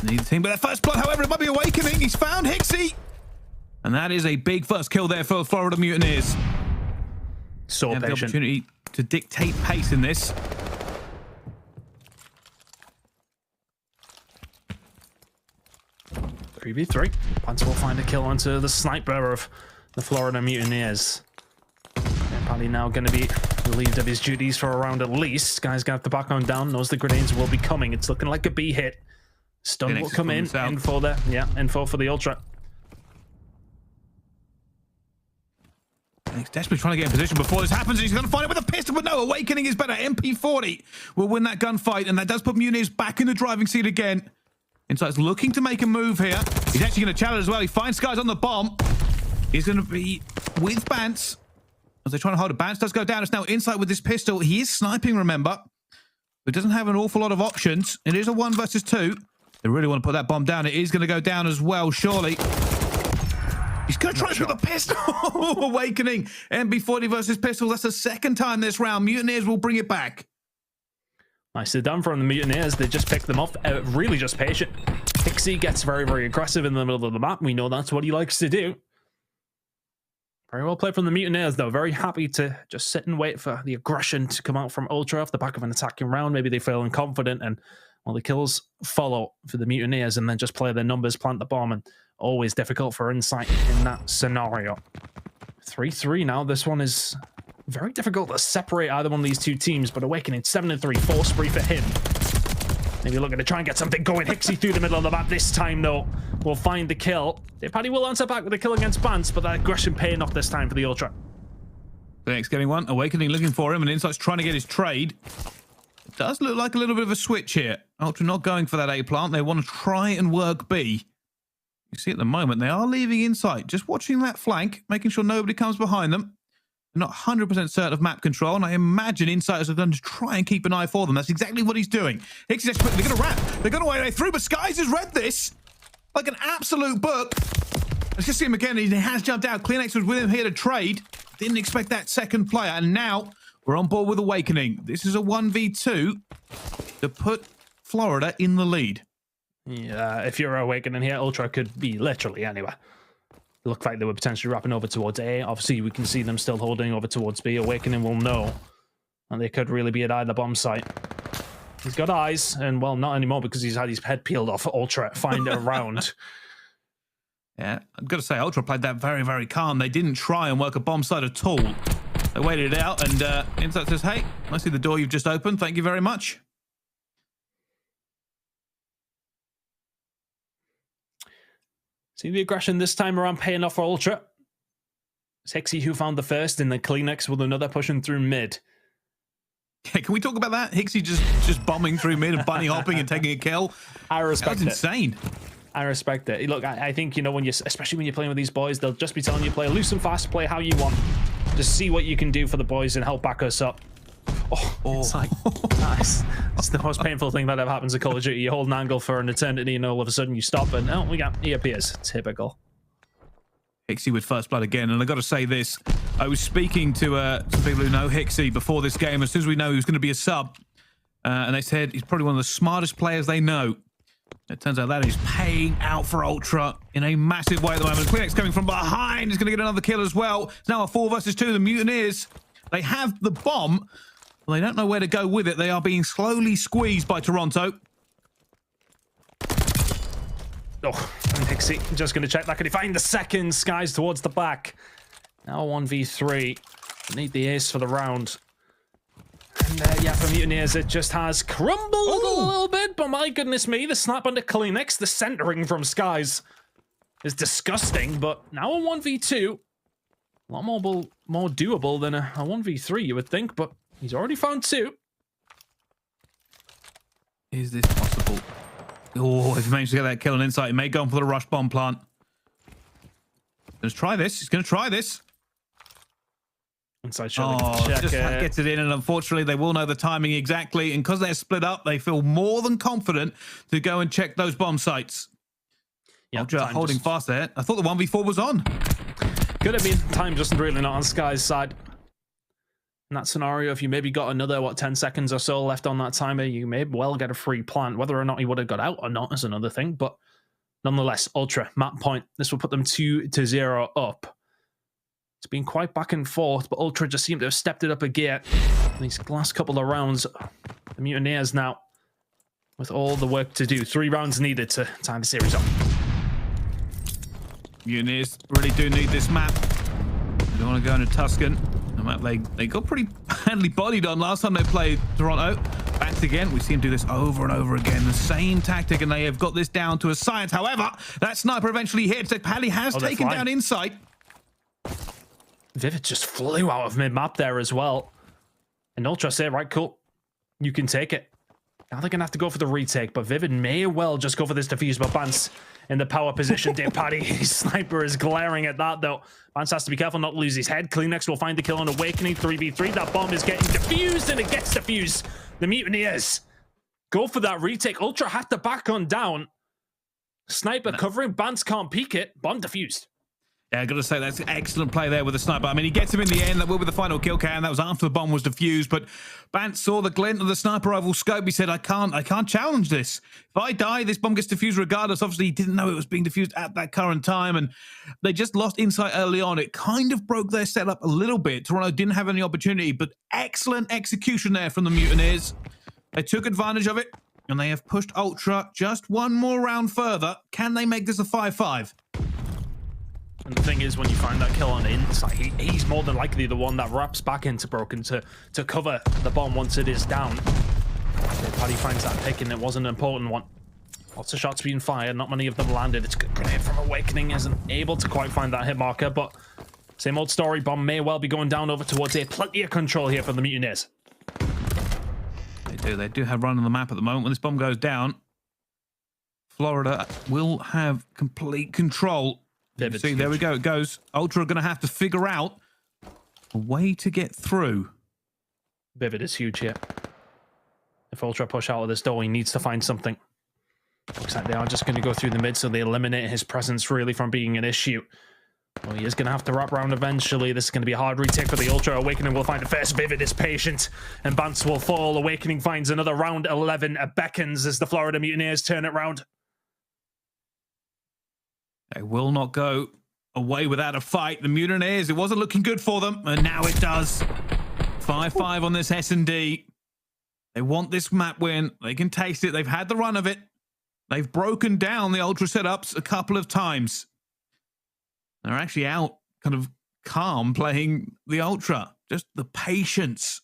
Need the team, but that first blood, however, it might be Awakening. He's found hiXy. And that is a big first kill there for Florida Mutineers. So they have patient. the opportunity to dictate pace in this. v3. Bance will find a kill onto the sniper of the Florida Mutineers. TJHaly now going to be relieved of his duties for a round at least. Guy's got the back on down, knows the grenades will be coming. It's looking like a B hit. Stun will come in for the info for the Ultra. He's desperately trying to get in position before this happens. He's going to find it with a pistol, but no, Awakening is better. MP40 will win that gunfight, and that does put Mutineers back in the driving seat again. Insight's looking to make a move here. He's actually going to challenge as well. He finds guys on the bomb. He's going to be with Bance. As they're trying to hold it, Bance does go down. It's now Insight with this pistol. He is sniping, remember. But doesn't have an awful lot of options. It is a 1 versus 2. They really want to put that bomb down. It is going to go down as well, surely. He's going to try with a pistol. Awakening. MB40 versus pistols. That's the second time this round. Mutineers will bring it back. Nicely done from the Mutineers. They just picked them off. Really just patient. hiXy gets very, very aggressive in the middle of the map. We know that's what he likes to do. Very well played from the Mutineers, though. Very happy to just sit and wait for the aggression to come out from Ultra off the back of an attacking round. Maybe they feel confident, and well, the kills follow for the Mutineers, and then just play their numbers, plant the bomb, and always difficult for Insight in that scenario. 3-3 now. This one is very difficult to separate either one of these two teams, but Awakening 7-3, 4 spree for him. Maybe looking to try and get something going. hiXy through the middle of the map this time, though. Will find the kill. TJHaly will answer back with a kill against Bance, but that aggression paying off this time for the Ultra. CleanX getting one. Awakening looking for him, and Insight's trying to get his trade. It does look like a little bit of a switch here. Ultra not going for that A plant. They want to try and work B. You see at the moment, they are leaving Insight, just watching that flank, making sure nobody comes behind them. They're not 100% certain of map control, and I imagine Insiders are going to try and keep an eye for them. That's exactly what he's doing. hiXy's actually, they're going to wrap. They're going to way through, but Skies has read this like an absolute book. Let's just see him again. He has jumped out. CleanX was with him here to trade. Didn't expect that second player, and now we're on board with Awakening. This is a 1v2 to put Florida in the lead. Yeah, if you're Awakening here, Ultra could be literally anywhere. Look like they were potentially wrapping over towards A. Obviously, we can see them still holding over towards B. Awakening will know And they could really be at either bomb site. He's got eyes, and well, not anymore because he's had his head peeled off. Ultra find a round. Yeah, I've got to say, Ultra played that very, very calm. They didn't try and work a bomb site at all. They waited it out, and Insight says, hey, I see the door you've just opened. Thank you very much. See the aggression this time around paying off for Ultra. It's hiXi who found the first, and then CleanX with another pushing through mid. Yeah, can we talk about that? hiXi just bombing through mid and bunny hopping and taking a kill. I respect it. That's insane. I respect it. Look, I think, you know, when you, especially when you're playing with these boys, they'll just be telling you play loose and fast, play how you want. Just see what you can do for the boys and help back us up. Oh. It's like, nice. It's the most painful thing that ever happens in Call of Duty. You hold an angle for an eternity and all of a sudden you stop and, oh, he appears. Typical. hiXi with first blood again, and I got to say this. I was speaking to some people who know hiXi before this game, as soon as we know he was going to be a sub, and they said he's probably one of the smartest players they know. It turns out that he's paying out for Ultra in a massive way at the moment. CleanX coming from behind is going to get another kill as well. It's now a 4 versus 2. The Mutineers, they have the bomb, but they don't know where to go with it. They are being slowly squeezed by Toronto. Oh, and hiXi just going to check that. Can he find the second? Skies towards the back. Now 1v3. Need the ace for the round. And yeah, for Mutineers, it just has crumbled a little bit, but my goodness me, the snap under CleanX, the centering from Skies is disgusting, but now a 1v2. A lot more doable than a 1v3, you would think, but he's already found 2. Is this possible? Oh, if he managed to get that kill on Insight, he may go on for the rush bomb plant. Let's try this. He's going to try this. Inside shot. Just gets it in, and unfortunately, they will know the timing exactly. And because they're split up, they feel more than confident to go and check those bomb sites. Yeah, holding fast there. I thought the 1v4 was on. Could have been. Time just really not on Sky's side. In that scenario, if you maybe got another, 10 seconds or so left on that timer, you may well get a free plant. Whether or not he would have got out or not is another thing, but nonetheless, Ultra, map point. This will put them 2-0 up. It's been quite back and forth, but Ultra just seemed to have stepped it up a gear. These last couple of rounds, the Mutineers now, with all the work to do. 3 rounds needed to tie the series up. Mutineers really do need this map. They don't want to go into Tuscan. The map they got pretty badly bodied on last time they played Toronto. Bance again. We see him do this over and over again. The same tactic, and they have got this down to a science. However, that sniper eventually hits. TJHaly has taken down Insight. Vivid just flew out of mid-map there as well. And Ultra say, right, cool. You can take it. Now they're going to have to go for the retake, but Vivid may well just go for this defuse, but Bance in the power position. Dear Paddy, his sniper is glaring at that, though. Bance has to be careful not to lose his head. CleanX will find the kill on Awakening. 3v3. That bomb is getting defused, and it gets defused. The Mutineers go for that retake. Ultra have to back on down. Sniper covering. Bance can't peek it. Bomb defused. Yeah, I got to say, that's an excellent play there with the sniper. I mean, he gets him in the end. That will be the final kill cam. That was after the bomb was defused. But Bance saw the glint of the sniper rifle scope. He said, I can't challenge this. If I die, this bomb gets defused regardless. Obviously, he didn't know it was being defused at that current time. And they just lost insight early on. It kind of broke their setup a little bit. Toronto didn't have any opportunity, but excellent execution there from the Mutineers. They took advantage of it, and they have pushed Ultra just one more round further. Can they make this a 5-5? And the thing is, when you find that kill on Insight, he's more than likely the one that wraps back into Broken to cover the bomb once it is down. Paddy finds that pick, and it was an important one. Lots of shots being fired, not many of them landed. It's a good grenade from Awakening, isn't able to quite find that hit marker, but same old story. Bomb may well be going down over towards A. Plenty of control here from the Mutineers. They do have run on the map at the moment. When this bomb goes down, Florida will have complete control. See, there we go. It goes. Ultra are going to have to figure out a way to get through. Vivid is huge here. If Ultra push out of this door, he needs to find something. Looks like they are just going to go through the mid, so they eliminate his presence really from being an issue. Well, he is going to have to wrap around eventually. This is going to be a hard retake for the Ultra. Awakening will find it first. Vivid is patient, and Bance will fall. Awakening finds another round 11. Beckons as the Florida Mutineers turn it round. They will not go away without a fight. The Mutineers, it wasn't looking good for them, and now it does. 5 5-5 on this S&D. They want this map win. They can taste it. They've had the run of it. They've broken down the Ultra setups a couple of times. They're actually out kind of calm playing the Ultra. Just the patience.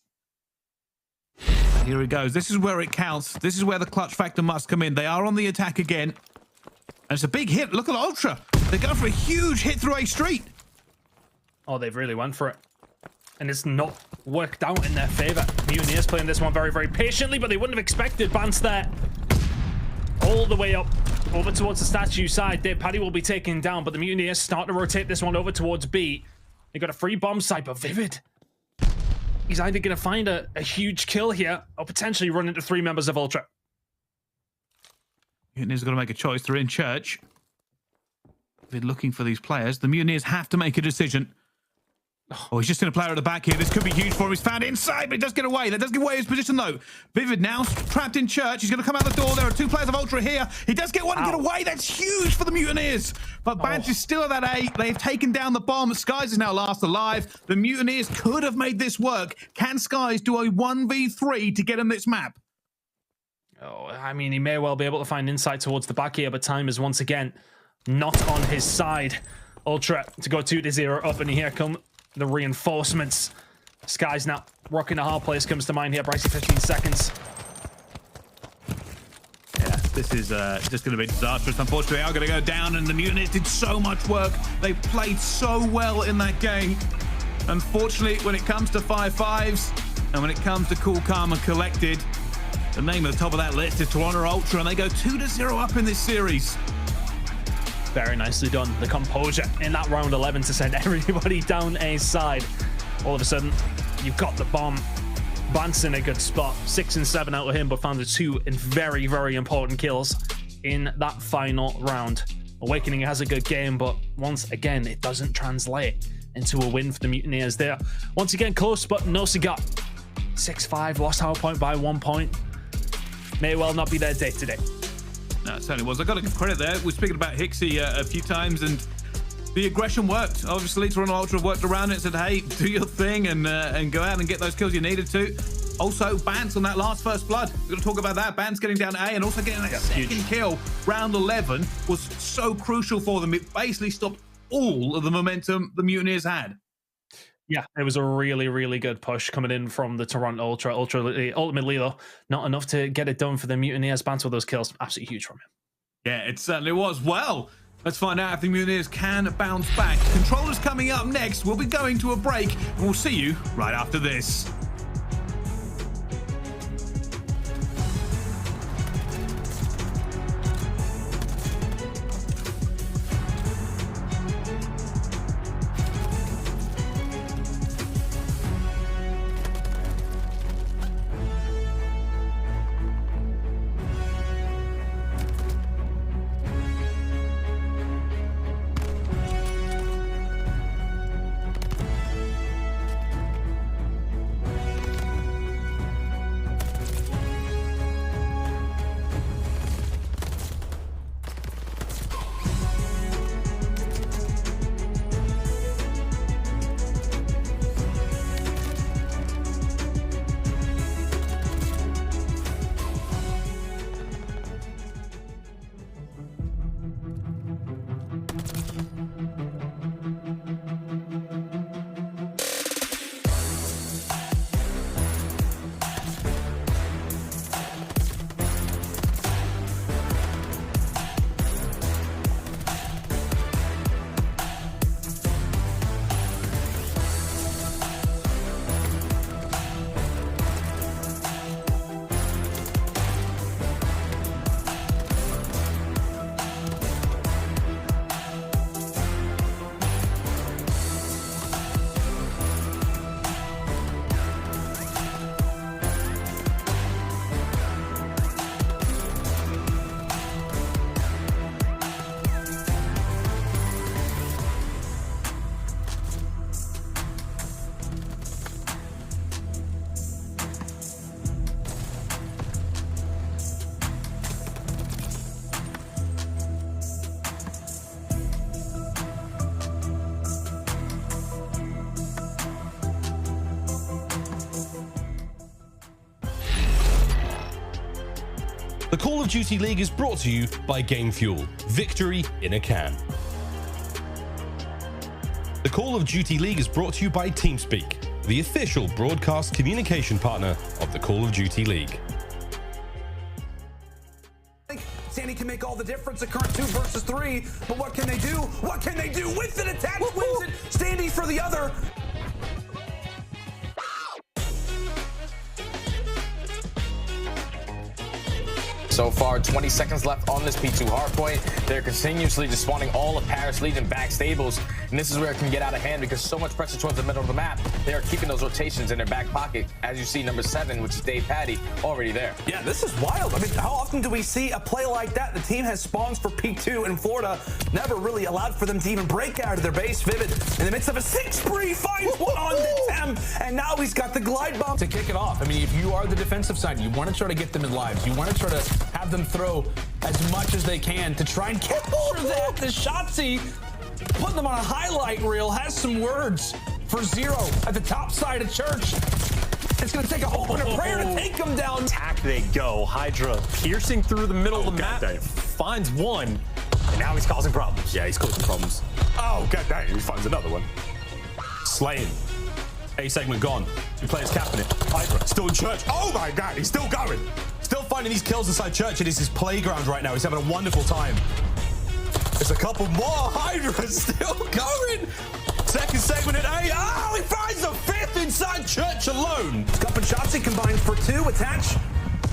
Here it goes. This is where it counts. This is where the clutch factor must come in. They are on the attack again. And it's a big hit. Look at Ultra. They're going for a huge hit through A Street. Oh, they've really went for it. And it's not worked out in their favor. Mutineers playing this one very, very patiently, but they wouldn't have expected Bance there. All the way up over towards the statue side. TJHaly will be taken down, but the Mutineers start to rotate this one over towards B. They got a free bomb site, but Vivid. He's either going to find a huge kill here or potentially run into 3 members of Ultra. Mutineers are going to make a choice. They're in church. They're looking for these players. The Mutineers have to make a decision. Oh, he's just in a player at the back here. This could be huge for him. He's found inside, but he does get away. That does give away his position, though. Vivid now trapped in church. He's going to come out the door. There are 2 players of Ultra here. He does get one and get away. That's huge for the Mutineers. But Bance is still at that A. They've taken down the bomb. Skies is now last alive. The Mutineers could have made this work. Can Skies do a 1v3 to get him this map? Oh, I mean, he may well be able to find insight towards the back here, but time is once again not on his side. Ultra to go 2-0 up, and here come the reinforcements. Skies now rocking a hard place comes to mind here. Brycey 15 seconds. Yeah, this is just going to be disastrous. Unfortunately, they are going to go down, and the Mutineers did so much work. They played so well in that game. Unfortunately, when it comes to 5-5s, and when it comes to cool, calm, and collected, the name at the top of that list is Toronto Ultra, and they go 2-0 up in this series. Very nicely done. The composure in that round 11 to send everybody down A side. All of a sudden, you've got the bomb. Bance in a good spot. 6 and 7 out of him, but found the 2 in very, very important kills in that final round. Awakening has a good game, but once again, it doesn't translate into a win for the Mutineers there. Once again, close, but no cigar. 6-5, lost power point by 1 point. May well not be their day today. No, it certainly was. I've got to give credit there. We're speaking about hiXi a few times, and the aggression worked. Obviously, Toronto Ultra worked around it and said, hey, do your thing and go out and get those kills you needed to. Also, Bance on that last first blood. We're going to talk about that. Bance getting down A and also getting that second kill. Round 11 was so crucial for them. It basically stopped all of the momentum the Mutineers had. Yeah, it was a really, really good push coming in from the Toronto Ultra. Ultimately, though, not enough to get it done for the Mutineers. Bance with those kills, absolutely huge from him. Yeah, it certainly was. Well, let's find out if the Mutineers can bounce back. Controllers coming up next. We'll be going to a break, and we'll see you right after this. The Call of Duty League is brought to you by Game Fuel. Victory in a can. The Call of Duty League is brought to you by TeamSpeak, the official broadcast communication partner of the Call of Duty League. Standy can make all the difference. A current 2 versus 3, but what can they do? What can they do with an attack? Wins it. Standy for the other. So far, 20 seconds left on this P2 hardpoint. They're continuously just spawning all of Paris Legion back stables, and this is where it can get out of hand because so much pressure towards the middle of the map. They are keeping those rotations in their back pocket. As you see, number 7, which is Dave Patty, already there. Yeah, this is wild. I mean, how often do we see a play like that? The team has spawns for P2 in Florida. Never really allowed for them to even break out of their base. Vivid, in the midst of a 6 spree, finds one on the Tem, and now he's got the glide bump to kick it off. I mean, if you are the defensive side, you want to try to get them in lives. You want to try to have them throw as much as they can to try and capture that. The Shotzzy, putting them on a highlight reel, has some words for Zero at the top side of church. It's going to take a whole bunch of prayer to take them down. Attack they go. Hydra piercing through the middle of the map. Finds one, and now he's causing problems. Yeah, he's causing problems. Oh, god damn, he finds another one. Slaying. A segment gone. 2 players capping it. Hydra still in church. Oh my god, he's still going. Still finding these kills inside church. It is his playground right now. He's having a wonderful time. There's a couple more. Hydra's still going. Second segment at A. Oh, he finds the 5th inside church alone. Scump and Shotzzy combined for 2. Attach,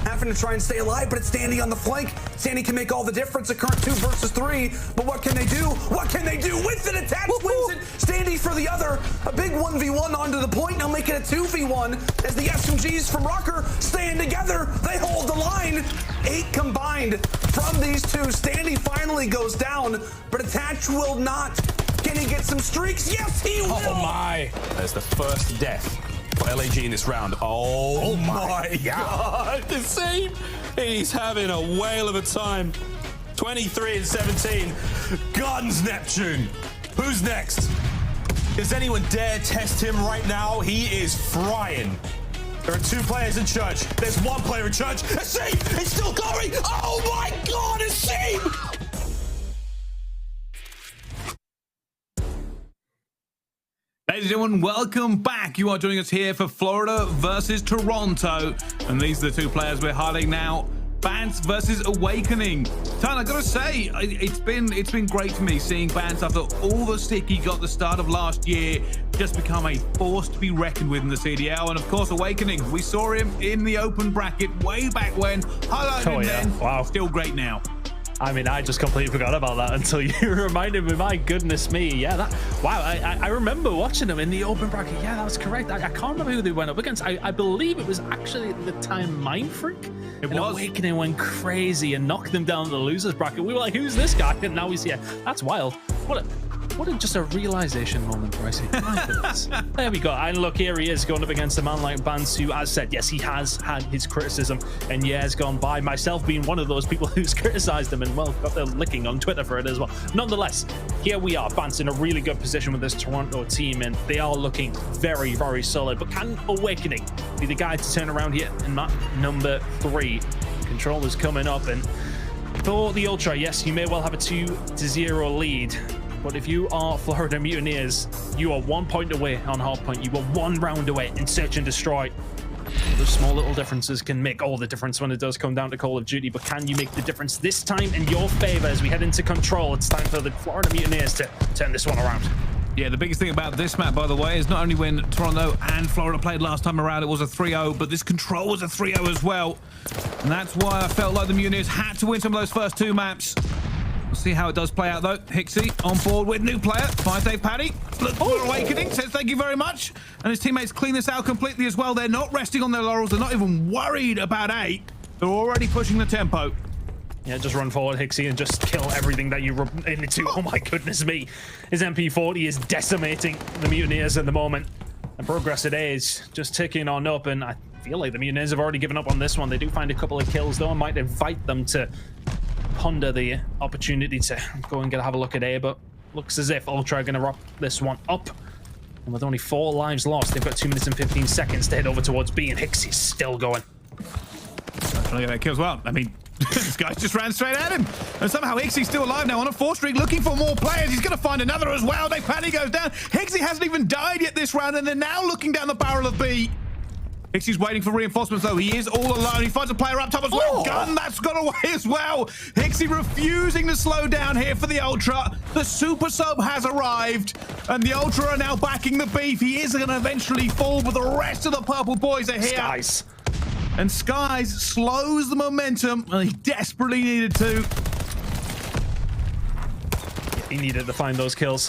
having to try and stay alive, but it's Standy on the flank. Standy can make all the difference. A current 2 versus 3, but what can they do? What can they do with an attack? Wins it. Standy for the other. A big 1v1 onto the point. Now make it a 2v1 as the SMGs from Røkkr stand together. They hold the line. 8 combined from these 2. Standy finally goes down, but Attach will not. Can he get some streaks? Yes, he will. Oh my. There's the first death for LAG in this round. Oh my god. The same. He's having a whale of a time. 23 and 17. Guns, Neptune. Who's next? Does anyone dare test him right now? He is frying. There are 2 players in church. There's 1 player in church. A Simp! It's still going! Oh my god, a Simp! Ladies and gentlemen, welcome back. You are joining us here for Florida versus Toronto. And these are the 2 players we're highlighting now. Bance versus Awakening. Tan, I gotta say, it's been great for me seeing Bance after all the stick he got at the start of last year just become a force to be reckoned with in the CDL. And of course, Awakening, we saw him in the open bracket way back when. Highlighted him then. Wow. Still great now. I mean, I just completely forgot about that until you reminded me. My goodness me. Yeah, that, wow. I remember watching them in the open bracket. Yeah, that was correct. I can't remember who they went up against. I believe it was actually at the time Mindfreak. It was. Awakening went crazy and knocked them down to the losers bracket. We were like, who's this guy? And now he's here. That's wild. What a just a realization moment, Pricey. My goodness. There we go. And look, here he is going up against a man like Bance, who, as said, yes, he has had his criticism in years gone by. Myself being one of those people who's criticized him and, well, got their licking on Twitter for it as well. Nonetheless, here we are, Bance in a really good position with this Toronto team, and they are looking very, very solid. But can Awakening be the guy to turn around here in map number 3? Controller's coming up, and for the Ultra, yes, you may well have a 2-0 lead. But if you are Florida Mutineers, you are 1 point away on hardpoint. You are 1 round away in search and destroy. Those small little differences can make all the difference when it does come down to Call of Duty. But can you make the difference this time in your favor as we head into control? It's time for the Florida Mutineers to turn this one around. Yeah, the biggest thing about this map, by the way, is not only when Toronto and Florida played last time around, it was a 3-0, but this control was a 3-0 as well. And that's why I felt like the Mutineers had to win some of those first 2 maps. We'll see how it does play out, though. Hixie on board with new player. Finds Dave Patty. Look for Awakening. Says thank you very much. And his teammates clean this out completely as well. They're not resting on their laurels. They're not even worried about 8. They're already pushing the tempo. Yeah, just run forward, Hixie, and just kill everything that you run into. Oh my goodness me. His MP40 is decimating the Mutineers at the moment. And progress today is just ticking on up, and I feel like the Mutineers have already given up on this one. They do find a couple of kills, though, and might invite them to ponder the opportunity to go and have a look at A, but looks as if Ultra are going to rock this one up. And with only 4 lives lost, they've got 2 minutes and 15 seconds to head over towards B, and Hixie's still going. Trying to get that kill as well. I mean, This guy just ran straight at him. And somehow iXy's still alive now on a 4 streak, looking for more players. He's going to find another as well. davePaDi goes down. iXy hasn't even died yet this round, and they're now looking down the barrel of B. iXy's waiting for reinforcements, though. He is all alone. He finds a player up top as well. Gun, that's got away as well. iXy refusing to slow down here for the Ultra. The Super Sub has arrived, and the Ultra are now backing the beef. He is going to eventually fall, but the rest of the purple boys are here. Skies. And Skies slows the momentum, and he desperately needed to. He needed to find those kills.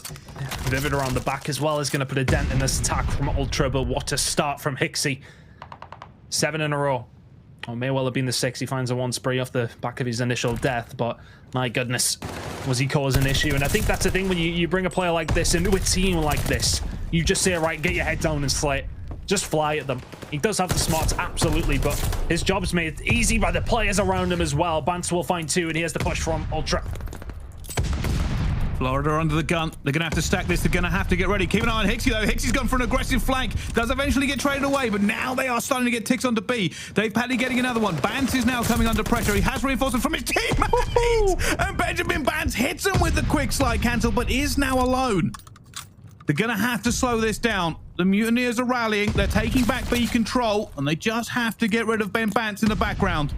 Vivid around the back as well is going to put a dent in this attack from Ultra, but what a start from iXy. 7 in a row. Or may well have been the 6. He finds a 1 spree off the back of his initial death, but my goodness, was he causing an issue? And I think that's the thing when you bring a player like this into a team like this. You just say, right, get your head down and slay it. Just fly at them. He does have the smarts, absolutely, but his job's made easy by the players around him as well. Bance will find 2, and here's the push from Ultra. Florida under the gun. They're going to have to stack this. They're going to have to get ready. Keep an eye on iXy, though. iXy's gone for an aggressive flank. Does eventually get traded away, but now they are starting to get ticks onto B. davePaDi getting another one. Bance is now coming under pressure. He has reinforcements from his teammates. And Benjamin Bance hits him with the quick slide cancel, but is now alone. They're going to have to slow this down. The Mutineers are rallying. They're taking back B control, and they just have to get rid of Ben Bance in the background.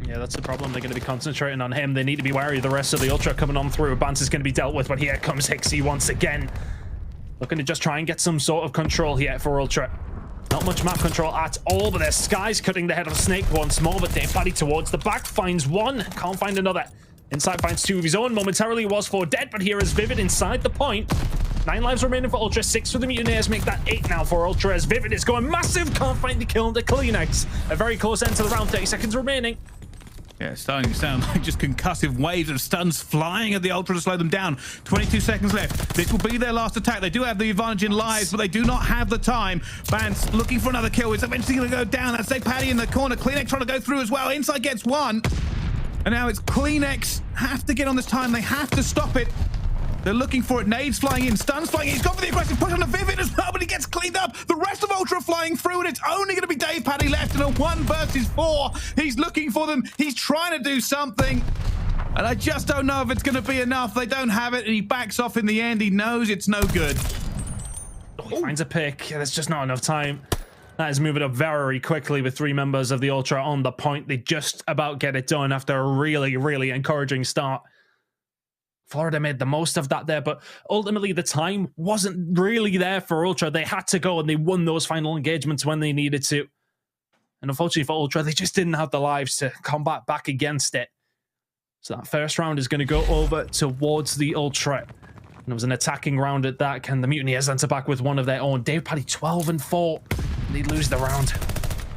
Yeah, that's the problem. They're going to be concentrating on him. They need to be wary of the rest of the Ultra coming on through. Bance is going to be dealt with, but here comes iXy once again. Looking to just try and get some sort of control here for Ultra. Not much map control at all, but there's Skies cutting the head of Snake once more, but davePaDi towards the back finds 1. Can't find another. Inside finds 2 of his own. Momentarily was 4 dead, but here is Vivid inside the point. 9 lives remaining for Ultra, 6 for the Mutineers, make that 8 now for Ultra as Vivid is going massive. Can't find the kill into CleanX. A very close end to the round, 30 seconds remaining. Yeah, it's starting to sound like just concussive waves of stuns flying at the Ultra to slow them down. 22 seconds left. This will be their last attack. They do have the advantage in lives, but they do not have the time. Bance looking for another kill. It's eventually going to go down. That's davePaDi in the corner. CleanX trying to go through as well. Inside gets 1. And now it's CleanX. Have to get on this time. They have to stop it. They're looking for it. Nades flying in, stuns flying in. He's gone for the aggressive push on the Vivid as well, but he gets cleaned up. The rest of Ultra flying through, and it's only going to be davePaDi left in a 1 versus 4. He's looking for them. He's trying to do something, and I just don't know if it's going to be enough. They don't have it, and he backs off in the end. He knows it's no good. Oh, he finds a pick. There's just not enough time. That is moving up very quickly with 3 members of the Ultra on the point. They just about get it done after a really, really encouraging start. Florida made the most of that there, but ultimately the time wasn't really there for Ultra. They had to go, and they won those final engagements when they needed to. And unfortunately for Ultra, they just didn't have the lives to combat back against it. So that first round is going to go over towards the Ultra. And it was an attacking round at that. Can the Mutineers enter back with one of their own? davePaDi 12 and 4. They lose the round.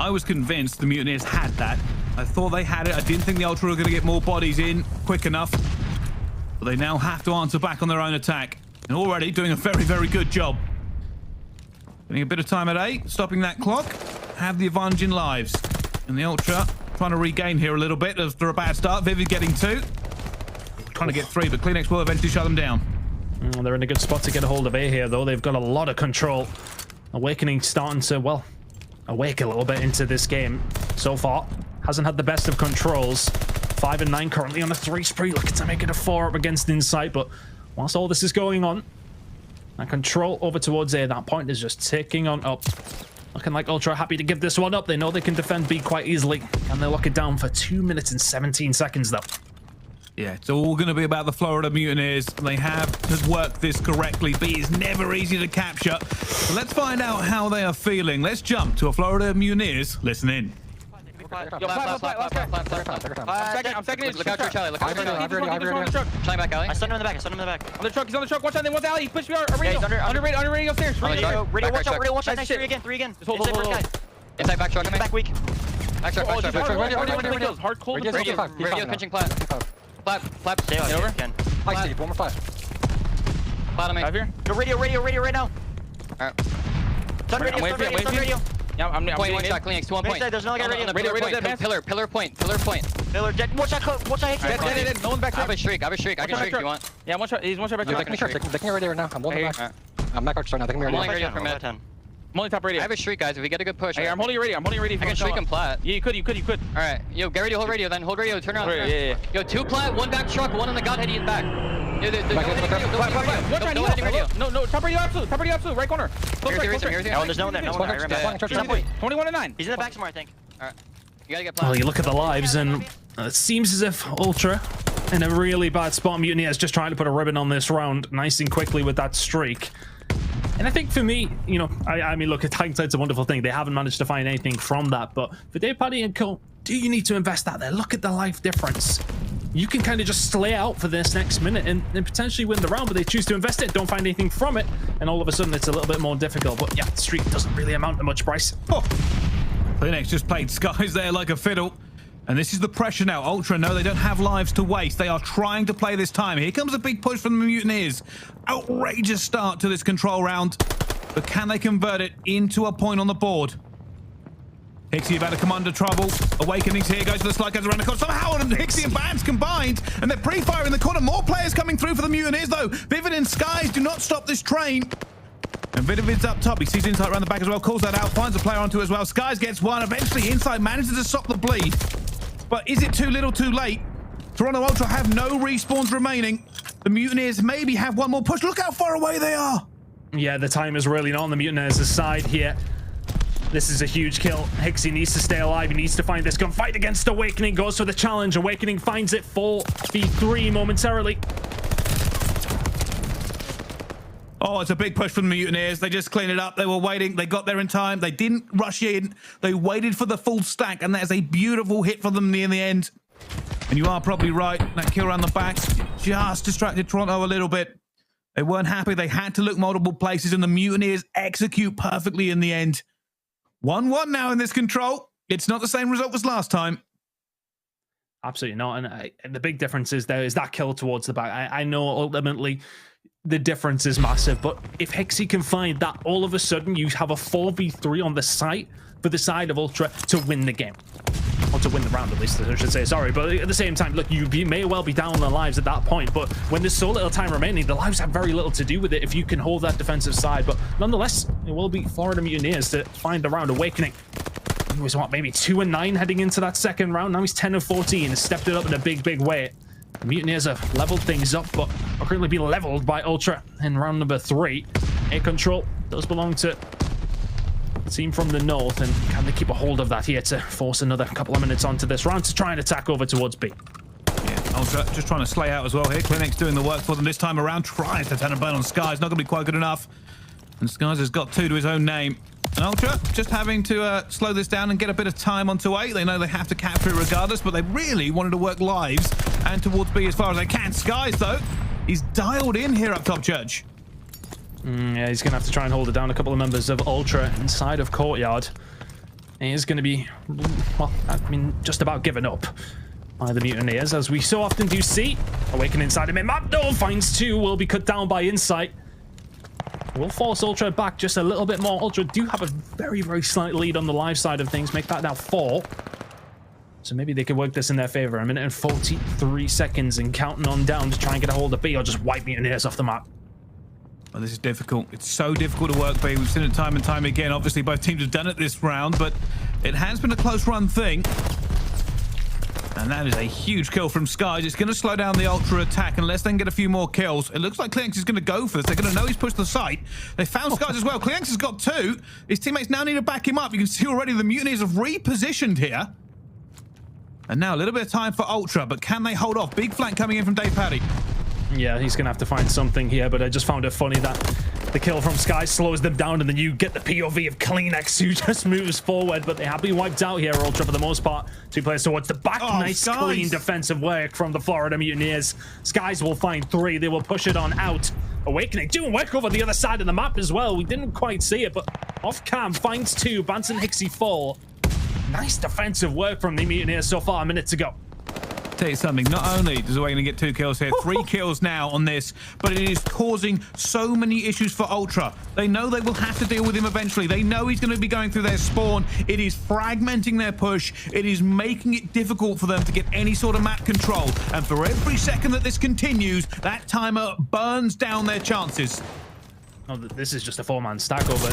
I was convinced the Mutineers had that. I thought they had it. I didn't think the Ultra were going to get more bodies in quick enough. But they now have to answer back on their own attack. And already doing a very, very good job. Getting a bit of time at 8, stopping that clock. Have the advantage in lives. And the Ultra trying to regain here a little bit after a bad start. Vivid getting 2. Trying to get 3, but CleanX will eventually shut them down. They're in a good spot to get a hold of A here, though. They've got a lot of control. Awakening starting to, well, awake a little bit into this game so far. Hasn't had the best of controls. 5 and 9 currently on a 3 spree, looking to make it a 4 up against Insight, but whilst all this is going on, that control over towards A, that point is just ticking on up. Looking like Ultra happy to give this one up. They know they can defend B quite easily, and they lock it down for 2 minutes and 17 seconds, though. Yeah, it's all going to be about the Florida Mutineers. They have to work this correctly. B is never easy to capture. So let's find out how they are feeling. Let's jump to a Florida Mutineers. Listen in. I'm second it. Look out your Charlie. Look out your Charlie. Trying back alley. I stunned him in the back. On the truck. He's on the truck. Watch out. Then one's alley. He pushed me out. Yeah, he's under radio upstairs. Radio, watch out. Nice. 3 again. Hold. Inside back truck. Back weak. Back truck. Hard cold. Radio pinching plat. Flap. Stay over. High Steve. 1 more flash. Plat on me. Go radio right now. Alright. Stun radio. Yeah, I'm point. One shot, CleanX, 2 on point. There's another guy radio point. Pillar point. Pillar dead. Watch out, dead. No one back. I have a shriek if you want. Yeah, one shot. He's 1 shot back. They can get ready right now. I'm holding back. I'm Mack right now. They can get ready. I'm holding radio for mid. I'm only top radio. I have a shriek, guys. If we get a good push. Hey, I'm holding your radio. I'm holding your radio. I can shriek and plat. Yeah, you could. All right. Yo, get radio, hold radio, then hold radio, turn around. Yeah. Yo, 2 plat, 1 back truck, 1 on the godhead, he's back. Yo, no, top radio absolute, right corner. There's no one there, 21 to 9. He's in the back somewhere, I think. All right. You gotta get plat. Well, you look at the lives, and it seems as if Ultra in a really bad spot. Mutineers just trying to put a ribbon on this round nice and quickly with that streak. And I think for me, you know, I mean, look, hindsight's a wonderful thing. They haven't managed to find anything from that. But for TJHaly and Co, do you need to invest that there? Look at the life difference. You can kind of just slay out for this next minute and potentially win the round, but they choose to invest it, don't find anything from it, and all of a sudden it's a little bit more difficult. But yeah, the streak doesn't really amount to much, Bryce. Oh. CleanX just played Skies there like a fiddle. And this is the pressure now. Ultra know they don't have lives to waste. They are trying to play this time. Here comes a big push from the Mutineers. Outrageous start to this control round. But can they convert it into a point on the board? Hixie about to come under trouble. Awakenings here, goes to the slide, goes around the corner. Somehow Hixie and Bance combined, and they're pre-fire in the corner. More players coming through for the Mutineers, though. Vivid and Skies do not stop this train. And Vivid's up top. He sees Insight around the back as well, calls that out, finds a player onto as well. Skies gets one. Eventually, Insight manages to stop the bleed. But is it too little too late? Toronto Ultra have no respawns remaining. The Mutineers maybe have one more push. Look how far away they are. Yeah, the time is really not on the Mutineers' side here. This is a huge kill. Hixie needs to stay alive. He needs to find this gun. Fight against Awakening. Goes for the challenge. Awakening finds it 4v3 momentarily. Oh, it's a big push from the Mutineers. They just clean it up. They were waiting. They got there in time. They didn't rush in. They waited for the full stack, and that is a beautiful hit for them in the end. And you are probably right. That kill around the back just distracted Toronto a little bit. They weren't happy. They had to look multiple places, and the Mutineers execute perfectly in the end. 1-1 now in this control. It's not the same result as last time. Absolutely not. And the big difference is there is that kill towards the back. I know ultimately the difference is massive, but if Hixie can find that, all of a sudden you have a 4v3 on the site for the side of Ultra to win the game. Or to win the round, at least, I should say. Sorry, but at the same time, look, you may well be down on the lives at that point, but when there's so little time remaining, the lives have very little to do with it if you can hold that defensive side. But nonetheless, it will be Florida Mutineers to find the round. Awakening. He was, what, maybe 2-9 heading into that second round. Now he's 10-14 and stepped it up in a big way. The Mutineers have leveled things up, but are currently being leveled by Ultra in round number 3. Air control does belong to the team from the north, and can they keep a hold of that here to force another couple of minutes onto this round to try and attack over towards B? Yeah, Ultra just trying to slay out as well here. CleanX doing the work for them this time around. Tries to turn a burn on Skies. Not going to be quite good enough. And Skies has got 2 to his own name. And Ultra just having to slow this down and get a bit of time onto A. They know they have to capture it regardless, but they really wanted to work lives and towards B as far as they can. Skies, though, he's dialed in here up top, Judge. Yeah, he's going to have to try and hold it down. A couple of members of Ultra inside of Courtyard. He is going to be, well, I mean, just about given up by the Mutineers, as we so often do see. Awaken inside of mid-map, no, finds 2, will be cut down by Insight. Will force Ultra back just a little bit more. Ultra do have a very slight lead on the live side of things. Make that now 4. So maybe they could work this in their favor. 1 minute and 43 seconds and counting on down to try and get a hold of B or just wipe Mutineers off the map. Oh, this is difficult. It's so difficult to work B. We've seen it time and time again. Obviously, both teams have done it this round, but it has been a close run thing. And that is a huge kill from Skies. It's going to slow down the Ultra attack unless they can get a few more kills. It looks like CleanX is going to go for this. They're going to know he's pushed the site. They found Skies as well. CleanX has got 2. His teammates now need to back him up. You can see already the Mutineers have repositioned here. And now a little bit of time for Ultra, but can they hold off? Big flank coming in from TJHaly. Yeah, he's going to have to find something here, but I just found it funny that the kill from Sky slows them down, and then you get the POV of CleanX, who just moves forward, but they have been wiped out here, Ultra, for the most part. 2 players towards the back. Oh, nice, Skies. Clean defensive work from the Florida Mutineers. Skies will find 3. They will push it on out. Awakening doing work over the other side of the map as well. We didn't quite see it, but off cam finds 2. Bance and Hixie 4. Nice defensive work from the Mutineers so far. 1 minute to go. Tell you something, not only does Awakening get 2 kills here, 3 kills now on this, but it is causing so many issues for Ultra. They know they will have to deal with him eventually. They know he's going to be going through their spawn. It is fragmenting their push. It is making it difficult for them to get any sort of map control. And for every second that this continues, that timer burns down their chances. Oh, this is just a 4-man stack over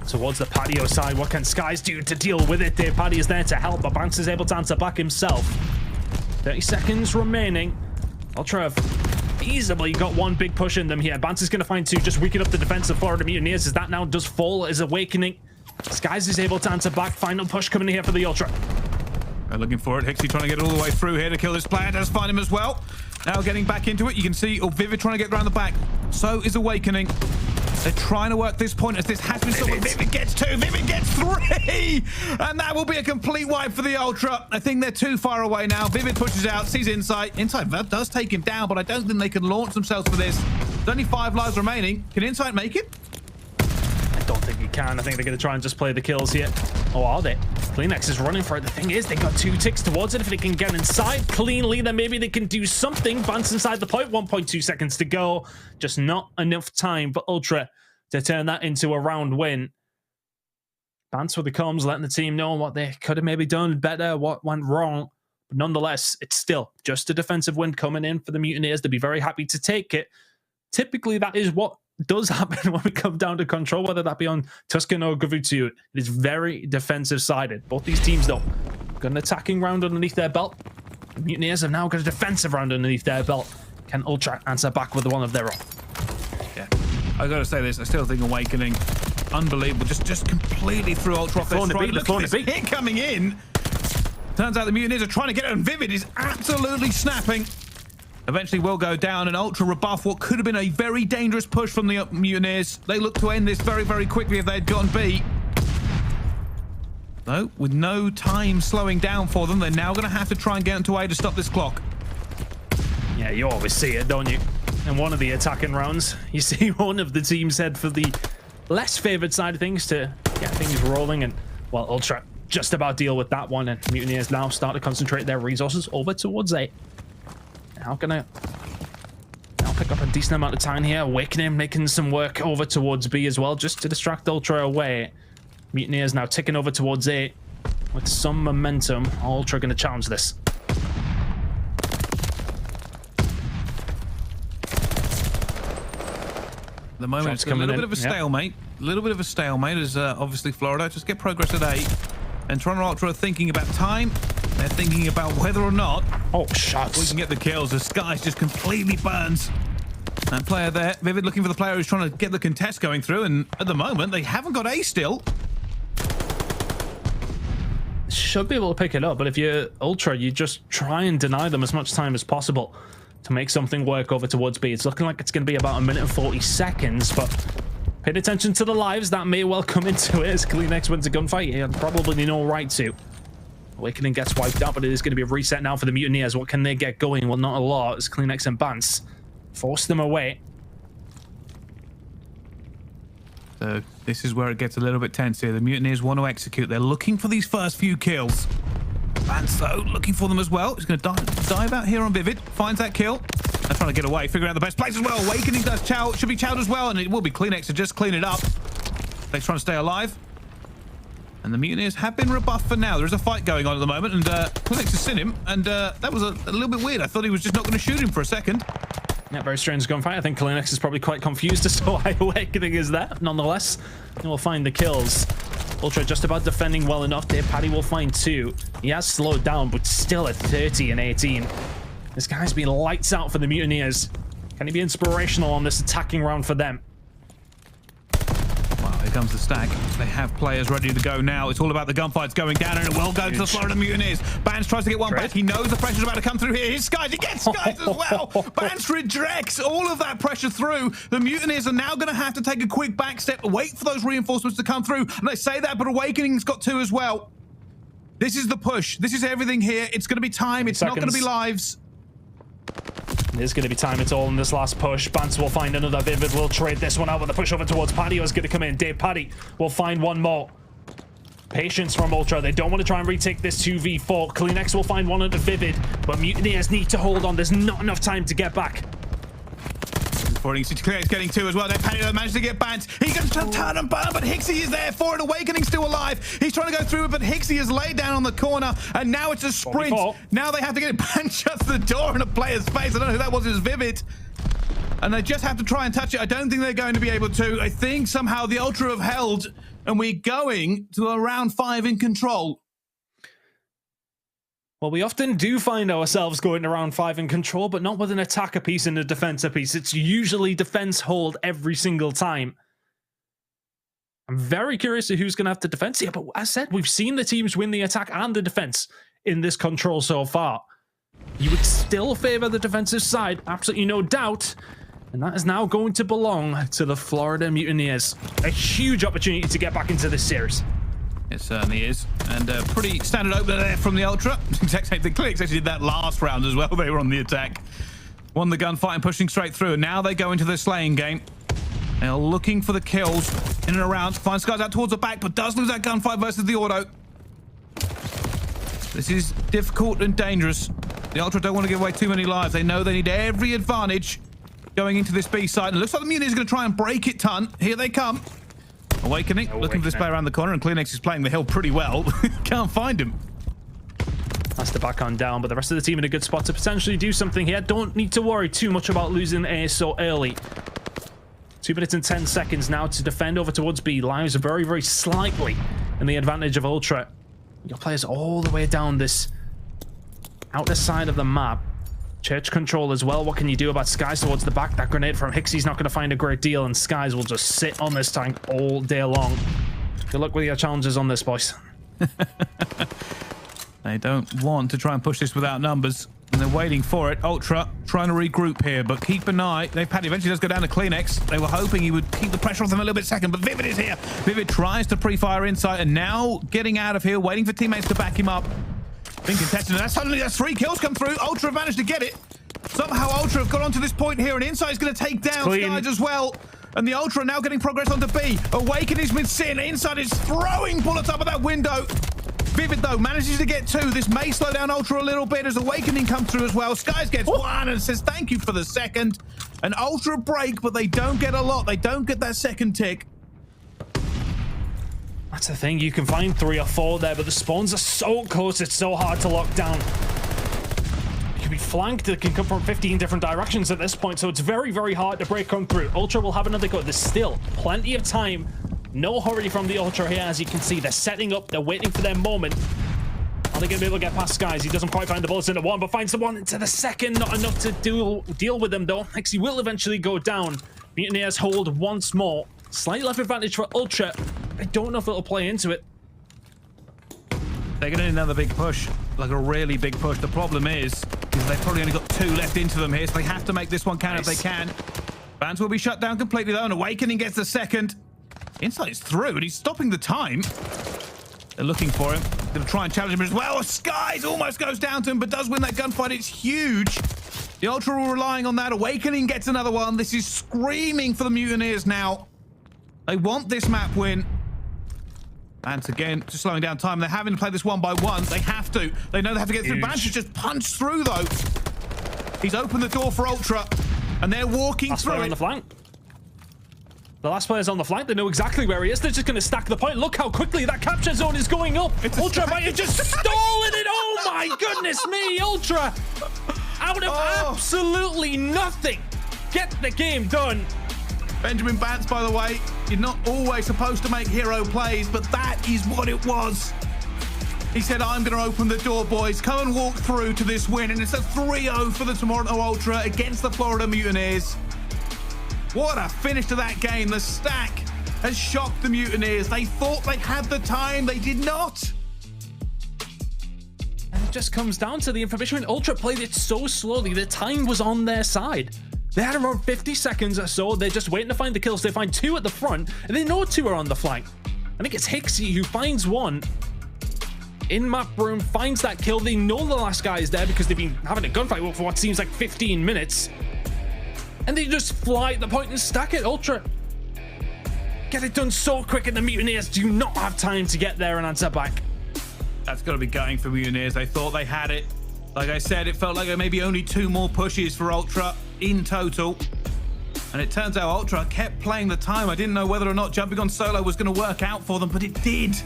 towards the patio side. What can Skies do to deal with it? Paddy is there to help, but Bance is able to answer back himself. 30 seconds remaining. Ultra have easily got one big push in them here. Bance is going to find two, just weaken up the defense of Florida Mutineers as that now does fall as Awakening. Skies is able to answer back. Final push coming in here for the Ultra. They're looking for it. Hixie trying to get it all the way through here to kill this player. Does find him as well. Now getting back into it. You can see Vivid trying to get around the back. So is Awakening. They're trying to work this point as this has been stopped. Vivid gets two. Vivid gets three. And that will be a complete wipe for the Ultra. I think they're too far away now. Vivid pushes out, sees Insight. Insight does take him down, but I don't think they can launch themselves for this. There's only 5 lives remaining. Can Insight make it? I don't think he can. I think they're going to try and just play the kills here. Or are they? CleanX is running for it. The thing is, they got 2 ticks towards it. If they can get inside cleanly, then maybe they can do something. Bance inside the point. 1.2 seconds to go. Just not enough time for Ultra to turn that into a round win. Bance with the comms, letting the team know what they could have maybe done better, what went wrong. But nonetheless, it's still just a defensive win coming in for the Mutineers. They'll be very happy to take it. Typically, that is what does happen when we come down to control, whether that be on Tuscan or Gavutu. It is very defensive-sided. Both these teams, though, got an attacking round underneath their belt. The Mutineers have now got a defensive round underneath their belt. Can Ultra answer back with one of their own? Yeah, I got to say this. I still think Awakening, unbelievable. Just completely threw Ultra off their stride. Look at this hit coming in. Turns out the Mutineers are trying to get it, and Vivid is absolutely snapping. Eventually will go down, and Ultra rebuff what could have been a very dangerous push from the Mutineers. They look to end this very, very quickly if they had gotten B. Though, with no time slowing down for them, they're now going to have to try and get into A to stop this clock. Yeah, you always see it, don't you? In one of the attacking rounds, you see one of the teams head for the less favored side of things to get things rolling, and, well, Ultra just about deal with that one, and Mutineers now start to concentrate their resources over towards A. Now gonna pick up a decent amount of time here. Awakening making some work over towards B as well, just to distract Ultra away. Mutineers now ticking over towards A with some momentum. Ultra gonna challenge this. At the moment, it's a little bit of a stalemate. A little bit of a stalemate as obviously Florida just get progress at A. And Toronto Ultra are thinking about time. They're thinking about whether or not shots we can get the kills. The Skies just completely burns. That player there, Vivid looking for the player who's trying to get the contest going through, and at the moment they haven't got A still. Should be able to pick it up, but if you're Ultra, you just try and deny them as much time as possible to make something work over towards B. It's looking like it's going to be about 1 minute and 40 seconds, but pay attention to the lives. That may well come into it as CleanX wins a gunfight. He had probably no right to. Awakening gets wiped out, but it is going to be a reset now for the Mutineers. What can they get going? Well, not a lot, as CleanX and Bance force them away. So this is where it gets a little bit tense here. The Mutineers want to execute. They're looking for these first few kills. Bance, though, looking for them as well. He's going to dive out here on Vivid. Finds that kill. They're trying to get away, figure out the best place as well. Awakening does chow. Should be chowed as well, and it will be CleanX to just clean it up. They're trying to stay alive. And the Mutineers have been rebuffed for now. There is a fight going on at the moment, and CleanX has seen him, and that was a little bit weird. I thought he was just not going to shoot him for a second. Yeah, very strange gunfight. I think CleanX is probably quite confused as to why Awakening is there. Nonetheless, he will find the kills. Ultra just about defending well enough. Paddy will find 2. He has slowed down, but still at 30 and 18. This guy's been lights out for the Mutineers. Can he be inspirational on this attacking round for them? Wow, here comes the stack. They have players ready to go now. It's all about the gunfights going down, and it will go to the Florida Mutineers. Bance tries to get one back. He knows the pressure's about to come through here. His Skies, he gets Skies as well. Bance rejects all of that pressure through. The Mutineers are now going to have to take a quick back step, wait for those reinforcements to come through. And they say that, but Awakening's got 2 as well. This is the push. This is everything here. It's going to be time. It's not going to be lives. There's going to be time. It's all in this last push. Bance will find another. Vivid will trade this one out with a push over towards Patio is going to come in. Paddy will find one more. Patience from Ultra. They don't want to try and retake this 2v4. CleanX will find one under Vivid, but Mutineers need to hold on. There's not enough time to get back. CleanX getting 2 as well. Then Patty managed to get Bance. He gets to turn and burn, but Hixie is there for it. Awakening still alive. He's trying to go through it, but Hixie is laid down on the corner, and now it's a sprint. 44. Now they have to get it. Bance shuts the door in a player's face. I don't know who that was. It was Vivid. and they just have to try and touch it. I don't think they're going to be able to. I think somehow the Ultra have held, and we're going to a round 5 in control. Well, we often do find ourselves going to round 5 in control, but not with an attacker piece and a defensive piece. It's usually defense hold every single time. I'm very curious to who's going to have the defense here, but as I said, we've seen the teams win the attack and the defense in this control so far. You would still favor the defensive side, absolutely no doubt, and that is now going to belong to the Florida Mutineers. A huge opportunity to get back into this series. It certainly is, and pretty standard opener there from the Ultra. Exact same thing. CleanX actually did that last round as well. They were on the attack. Won the gunfight and pushing straight through, and now they go into the slaying game. They're looking for the kills in and around. Finds guys out towards the back, but does lose that gunfight versus the auto. This is difficult and dangerous. The Ultra don't want to give away too many lives. They know they need every advantage going into this B side. And it looks like the Mutineers are going to try and break it, ton. Here they come. Awakening, looking for this player around the corner, and CleanX is playing the hill pretty well. Can't find him. That's the back on down, but the rest of the team in a good spot to potentially do something here. Don't need to worry too much about losing A so early. 2 minutes and 10 seconds now to defend over towards B. Lives very, very slightly in the advantage of Ultra. You got players all the way down this outer side of the map. Church control as well. What can you do about Skies towards the back? That grenade from Hixie's not going to find a great deal, and Skies will just sit on this tank all day long. Good luck with your challenges on this, boys. They don't want to try and push this without numbers, and they're waiting for it. Ultra trying to regroup here, but keep an eye. Paddy eventually does go down to CleanX. They were hoping he would keep the pressure off them a little bit second, but Vivid is here. Vivid tries to pre-fire inside, and now getting out of here, waiting for teammates to back him up. Being contested, and suddenly that's 3 kills come through. Ultra have managed to get it. Somehow Ultra have got onto this point here, and Inside is going to take down Skies as well. And the Ultra are now getting progress onto B. Awakening's been sitting. Inside is throwing bullets up at that window. Vivid, though, manages to get 2. This may slow down Ultra a little bit as Awakening comes through as well. Skies gets 1 and says thank you for the second. An Ultra break, but they don't get a lot. They don't get that second tick. That's the thing, you can find 3 or 4 there, but the spawns are so close, it's so hard to lock down. You can be flanked, it can come from 15 different directions at this point, so it's very, very hard to break on through. Ultra will have another go. There's still plenty of time. No hurry from the Ultra here, as you can see. They're setting up, they're waiting for their moment. Are they going to be able to get past Skies? He doesn't quite find the bullets into 1, but finds the 1 into the second. Not enough to deal with them, though. Hixie will eventually go down. Mutineers hold once more. Slight left advantage for Ultra. I don't know if it'll play into it. They're going to need another big push, like a really big push. The problem is they've probably only got 2 left into them here, so they have to make this one count if they can. Bance will be shut down completely, though, and Awakening gets the second. Inside is through, and he's stopping the time. They're looking for him. Going to try and challenge him as well. Skies almost goes down to him, but does win that gunfight. It's huge. The Ultra are relying on that. Awakening gets another one. This is screaming for the Mutineers now. They want this map win. Bance again, just slowing down time. They're having to play this 1 by 1. They have to. They know they have to get through. Bance has just punched through, though. He's opened the door for Ultra, and they're walking through it. On the flank. The last player's on the flank. They know exactly where he is. They're just going to stack the point. Look how quickly that capture zone is going up. Ultra might have just stolen it. Oh, my goodness me. Ultra, out of absolutely nothing, get the game done. Benjamin Bance, by the way, you're not always supposed to make hero plays, but that is what it was. He said, I'm going to open the door, boys. Come and walk through to this win. And it's a 3-0 for the Toronto Ultra against the Florida Mutineers. What a finish to that game. The stack has shocked the Mutineers. They thought they had the time. They did not. And it just comes down to the information. When Ultra played it so slowly, the time was on their side. They had around 50 seconds or so. They're just waiting to find the kills. They find 2 at the front, and they know 2 are on the flank. I think it's Hixie who finds 1 in map room, finds that kill. They know the last guy is there because they've been having a gunfight for what seems like 15 minutes. And they just fly at the point and stack it. Ultra get it done so quick, and the Mutineers do not have time to get there and answer back. That's got to be going for Mutineers. They thought they had it. Like I said, it felt like there may be only 2 more pushes for Ultra in total. And it turns out Ultra kept playing the time. I didn't know whether or not jumping on solo was going to work out for them, but it did.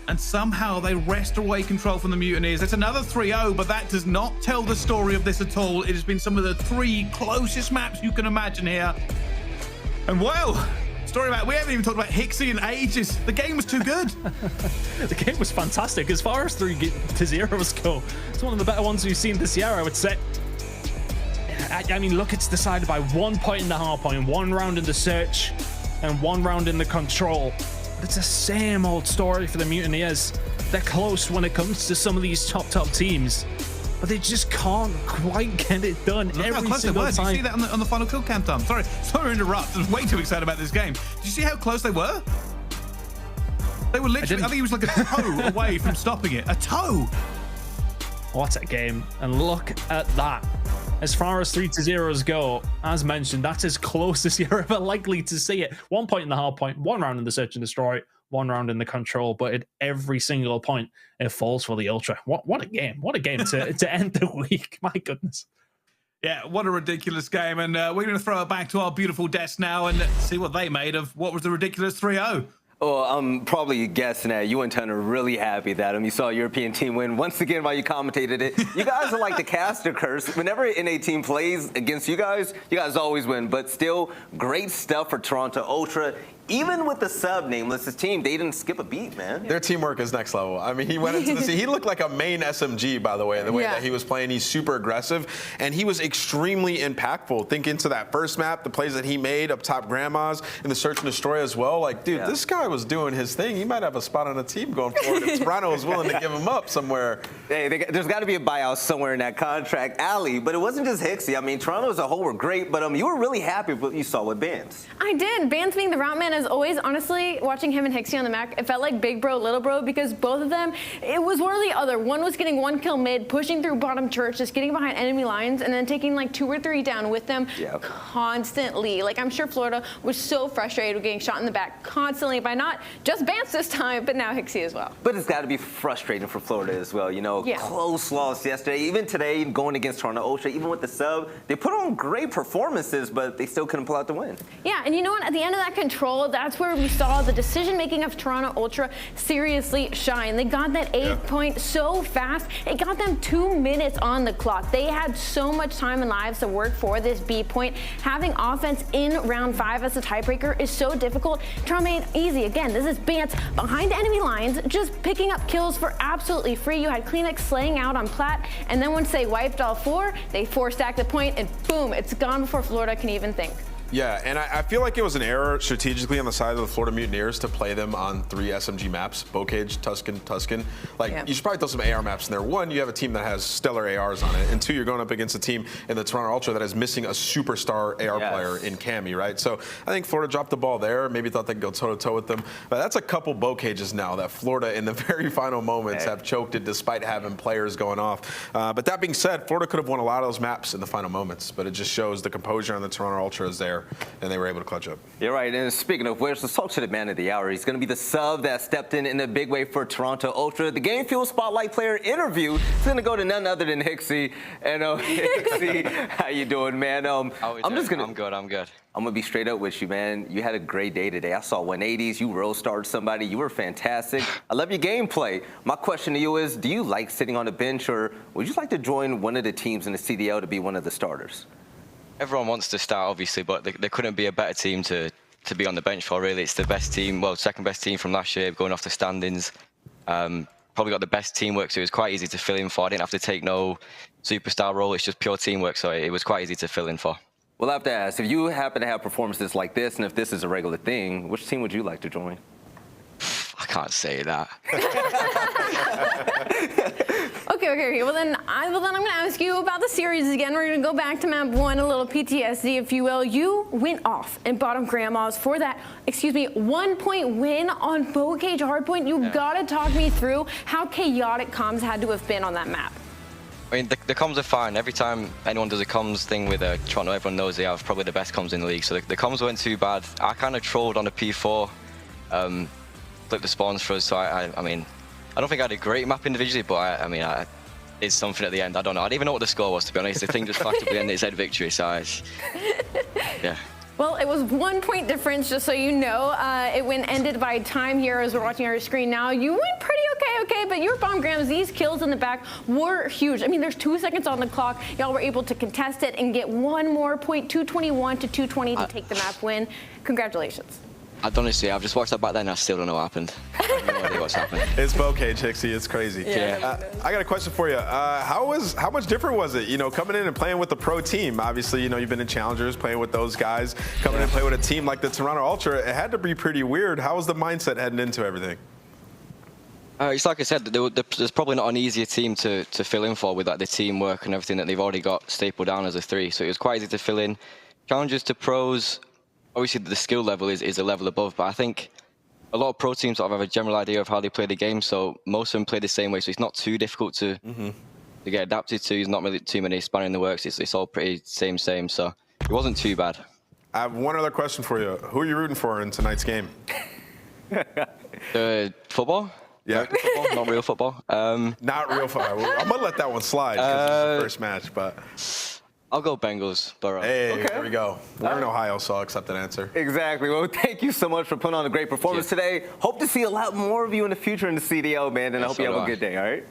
and somehow they wrest away control from the Mutineers. It's another 3-0, but that does not tell the story of this at all. It has been some of the 3 closest maps you can imagine here. And well, story about, we haven't even talked about hiXi in ages. The game was too good. The game was fantastic. As far as 3-0s go, it's one of the better ones we've seen this year, I would say. I mean, look, it's decided by 1 point in the hardpoint, 1 round in the search, and 1 round in the control. But it's the same old story for the Mutineers. They're close when it comes to some of these top teams, but they just can't quite get it done every single time. Did you see that on the final kill cam time? Sorry to interrupt. I was way too excited about this game. Did you see how close they were? They were literally, I think it was like a toe away from stopping it. A toe! What a game. And look at that. As far as 3-0s go, as mentioned, that's as close as you're ever likely to see it. 1 point in the hard point, 1 round in the search and destroy, 1 round in the control, but at every single point, it falls for the Ultra. What a game. What a game to end the week. My goodness. Yeah, what a ridiculous game. And we're going to throw it back to our beautiful desk now and see what they made of what was the ridiculous 3-0. Oh, I'm probably guessing that you and Ton are really happy that you saw a European team win once again while you commentated it. You guys are like the caster curse. Whenever an NA team plays against you guys always win. But still, great stuff for Toronto Ultra. Even with the sub nameless team, they didn't skip a beat, man. Their teamwork is next level. I mean, he went into the scene. He looked like a main SMG, by the way, the way that he was playing. He's super aggressive, and he was extremely impactful. Think into that first map, the plays that he made up top Grandma's, and the search and destroy as well. Like, dude, this guy was doing his thing. He might have a spot on a team going forward if Toronto was willing to give him up somewhere. Hey, there's got to be a buyout somewhere in that contract, aLLeY. But it wasn't just hiXi. I mean, Toronto as a whole were great, but you were really happy with what you saw with Bance. I did. Bance being the route man as always. Honestly, watching him and hiXi on the Mack, it felt like big bro, little bro, because both of them, it was one or the other. One was getting 1 kill mid, pushing through bottom church, just getting behind enemy lines, and then taking like 2 or 3 down with them constantly. Like, I'm sure Florida was so frustrated with getting shot in the back constantly by not just Bance this time, but now hiXi as well. But it's got to be frustrating for Florida as well. You know, close loss yesterday. Even today, going against Toronto Ultra, even with the sub, they put on great performances, but they still couldn't pull out the win. Yeah, and you know what? At the end of that control, that's where we saw the decision-making of Toronto Ultra seriously shine. They got that 8 point so fast. It got them 2 minutes on the clock. They had so much time and lives to work for this B point. Having offense in round 5 as a tiebreaker is so difficult. Toronto made it easy. Again, this is Bance behind enemy lines, just picking up kills for absolutely free. You had CleanX slaying out on Plat, and then once they wiped all 4, they 4-stacked the point, and boom, it's gone before Florida can even think. Yeah, and I feel like it was an error strategically on the side of the Florida Mutineers to play them on 3 SMG maps, Bocage, Tuscan. Like, you should probably throw some AR maps in there. 1, you have a team that has stellar ARs on it, and 2, you're going up against a team in the Toronto Ultra that is missing a superstar AR player in Cammy, right? So I think Florida dropped the ball there, maybe thought they could go toe-to-toe with them. But that's a couple Bocages now that Florida in the very final moments have choked it despite having players going off. But that being said, Florida could have won a lot of those maps in the final moments, but it just shows the composure on the Toronto Ultra is there, and they were able to clutch up. You're right, and speaking of which, let's talk to the man of the hour. He's going to be the sub that stepped in a big way for Toronto Ultra. The Game Fuel Spotlight Player interview is going to go to none other than hiXi. And hiXi, how you doing, man? I'm good. I'm going to be straight up with you, man. You had a great day today. I saw 180s. You roll-starred somebody. You were fantastic. I love your gameplay. My question to you is, do you like sitting on a bench, or would you like to join one of the teams in the CDL to be one of the starters? Everyone wants to start, obviously, but there couldn't be a better team to be on the bench for, really. It's the best team, well, second best team from last year, going off the standings. Probably got the best teamwork, so it was quite easy to fill in for. I didn't have to take no superstar role. It's just pure teamwork, so it was quite easy to fill in for. Well, I have to ask, if you happen to have performances like this, and if this is a regular thing, which team would you like to join? I can't say that. Okay. Well, then I'm going to ask you about the series again. We're going to go back to map 1, a little PTSD, if you will. You went off in bottom Grandma's for that, 1 point win on Bocage Hardpoint. You got to talk me through how chaotic comms had to have been on that map. I mean, the comms are fine. Every time anyone does a comms thing with Toronto, everyone knows they have probably the best comms in the league. So the comms weren't too bad. I kind of trolled on a P4, flipped the spawns for us. So I mean, I don't think I had a great map individually, but I did something at the end. I don't know. I didn't even know what the score was, to be honest. The thing just flashed up at the end. It said victory. So yeah. Well, it was 1 point difference, just so you know. It ended by time here as we're watching our screen now. You went pretty okay, but your bomb grams, these kills in the back were huge. I mean, there's 2 seconds on the clock. Y'all were able to contest it and get one more point, 221 to 220 to take the map win. Congratulations. I don't honestly, I've just watched that back then. I still don't know what happened. I have no idea what's happened. It's bokeh, Chixie. It's crazy. Yeah. I got a question for you. How much different was it? You know, coming in and playing with the pro team. Obviously, you know, you've been in challengers, playing with those guys. Coming in and playing with a team like the Toronto Ultra, it had to be pretty weird. How was the mindset heading into everything? It's like I said, there's probably not an easier team to fill in for with like the teamwork and everything that they've already got stapled down as a 3. So it was quite easy to fill in. Challengers to pros. Obviously, the skill level is a level above, but I think a lot of pro teams sort of have a general idea of how they play the game, so most of them play the same way, so it's not too difficult to get adapted to. There's not really too many spanner in the works. It's all pretty same, so it wasn't too bad. I have one other question for you. Who are you rooting for in tonight's game? Football? Yeah. Football, not real football. Not real football. I'm going to let that one slide because it's the first match, but... I'll go Bengals, Burrow. Hey, there we go. We're in Ohio, so I'll accept that answer. Exactly. Well, thank you so much for putting on a great performance today. Hope to see a lot more of you in the future in the CDL, man, and I hope you have a good day, all right?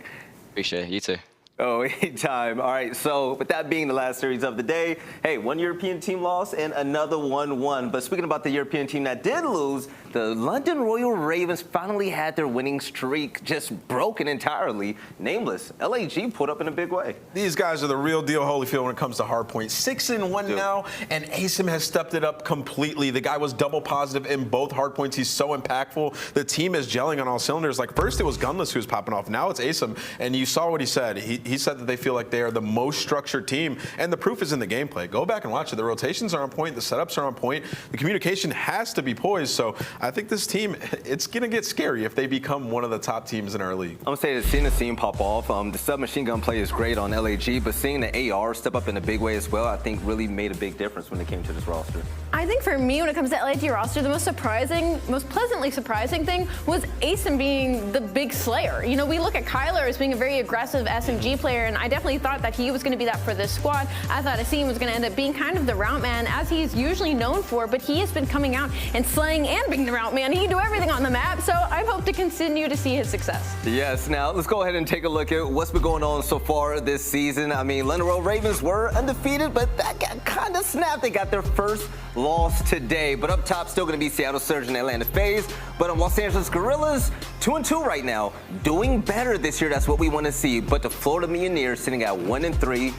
Appreciate it. You too. Oh, anytime. All right, so with that being the last series of the day, hey, one European team lost and another one won. But speaking about the European team that did lose, the London Royal Ravens finally had their winning streak just broken entirely. Nameless, LAG pulled up in a big way. These guys are the real deal, Holyfield, when it comes to hardpoint. 6-1 now, and aSim has stepped it up completely. The guy was double positive in both hardpoints. He's so impactful. The team is gelling on all cylinders. Like, first it was Gunless who was popping off. Now it's aSim, and you saw what he said. He said that they feel like they are the most structured team, and the proof is in the gameplay. Go back and watch it. The rotations are on point. The setups are on point. The communication has to be poised. So I think this team, it's going to get scary if they become one of the top teams in our league. I'm going to say that seeing the team pop off, the submachine gun play is great on LAG, but seeing the AR step up in a big way as well, I think really made a big difference when it came to this roster. I think for me, when it comes to LAG roster, the most pleasantly surprising thing was aSim being the big slayer. You know, we look at Kyler as being a very aggressive SMG player, and I definitely thought that he was going to be that for this squad. I thought aSim was going to end up being kind of the route man, as he's usually known for, but he has been coming out and slaying and being the route man. He can do everything on the map, so I hope to continue to see his success. Yes, now let's go ahead and take a look at what's been going on so far this season. I mean, London Royal Ravens were undefeated, but that got kind of snapped. They got their first loss today, but up top still going to be Seattle Surge and Atlanta FaZe. But Los Angeles Guerrillas, 2-2 right now, doing better this year. That's what we want to see. But the Florida Mutineers sitting at 1-3.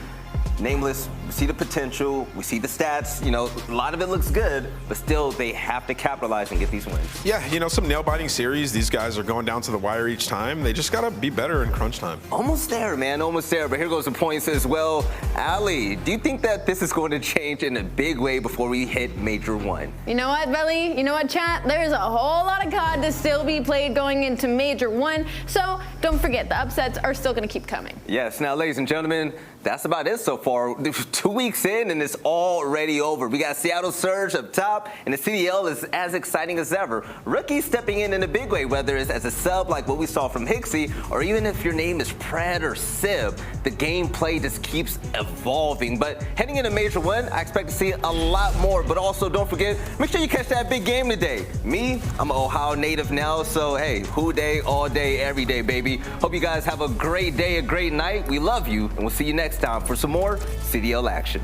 Nameless, we see the potential, we see the stats, you know, a lot of it looks good, but still they have to capitalize and get these wins. Yeah, you know, some nail-biting series. These guys are going down to the wire each time. They just got to be better in crunch time. Almost there, man, almost there. But here goes the points as well. aLLeY, do you think that this is going to change in a big way before we hit Major I? You know what, Belly? You know what, chat? There's a whole lot of COD to still be played going into Major I, so don't forget, the upsets are still going to keep coming. Yes, now, ladies and gentlemen, that's about it so far. 2 weeks in, and it's already over. We got Seattle Surge up top, and the CDL is as exciting as ever. Rookie stepping in a big way, whether it's as a sub like what we saw from hiXi, or even if your name is Pred or Sib, the gameplay just keeps evolving. But heading into Major I, I expect to see a lot more. But also, don't forget, make sure you catch that big game today. Me, I'm an Ohio native now, so hey, who day, all day, every day, baby. Hope you guys have a great day, a great night. We love you, and we'll see you next time for some more CDL action.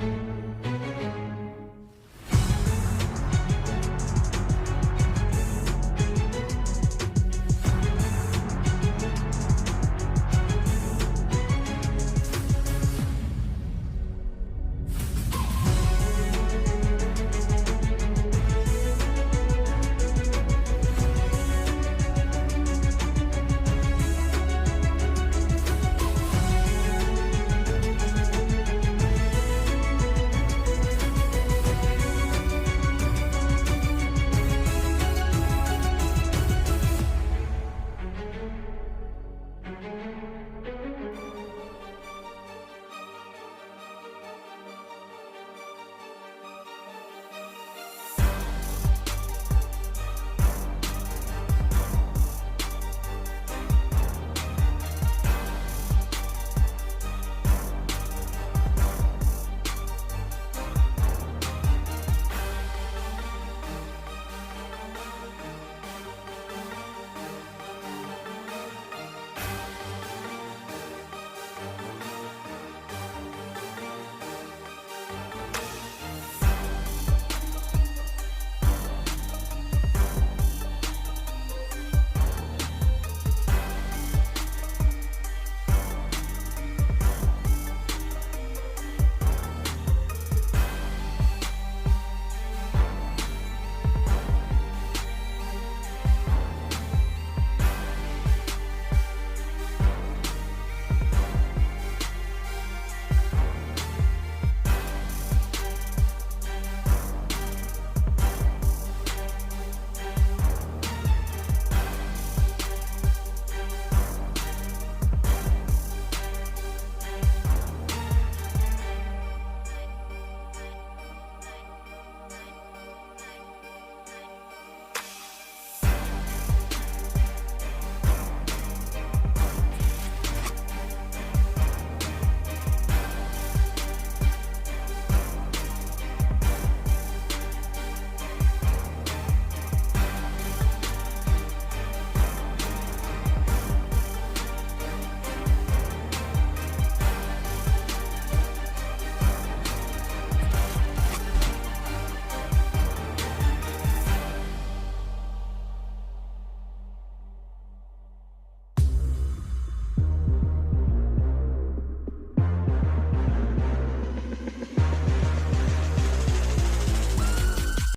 Bye.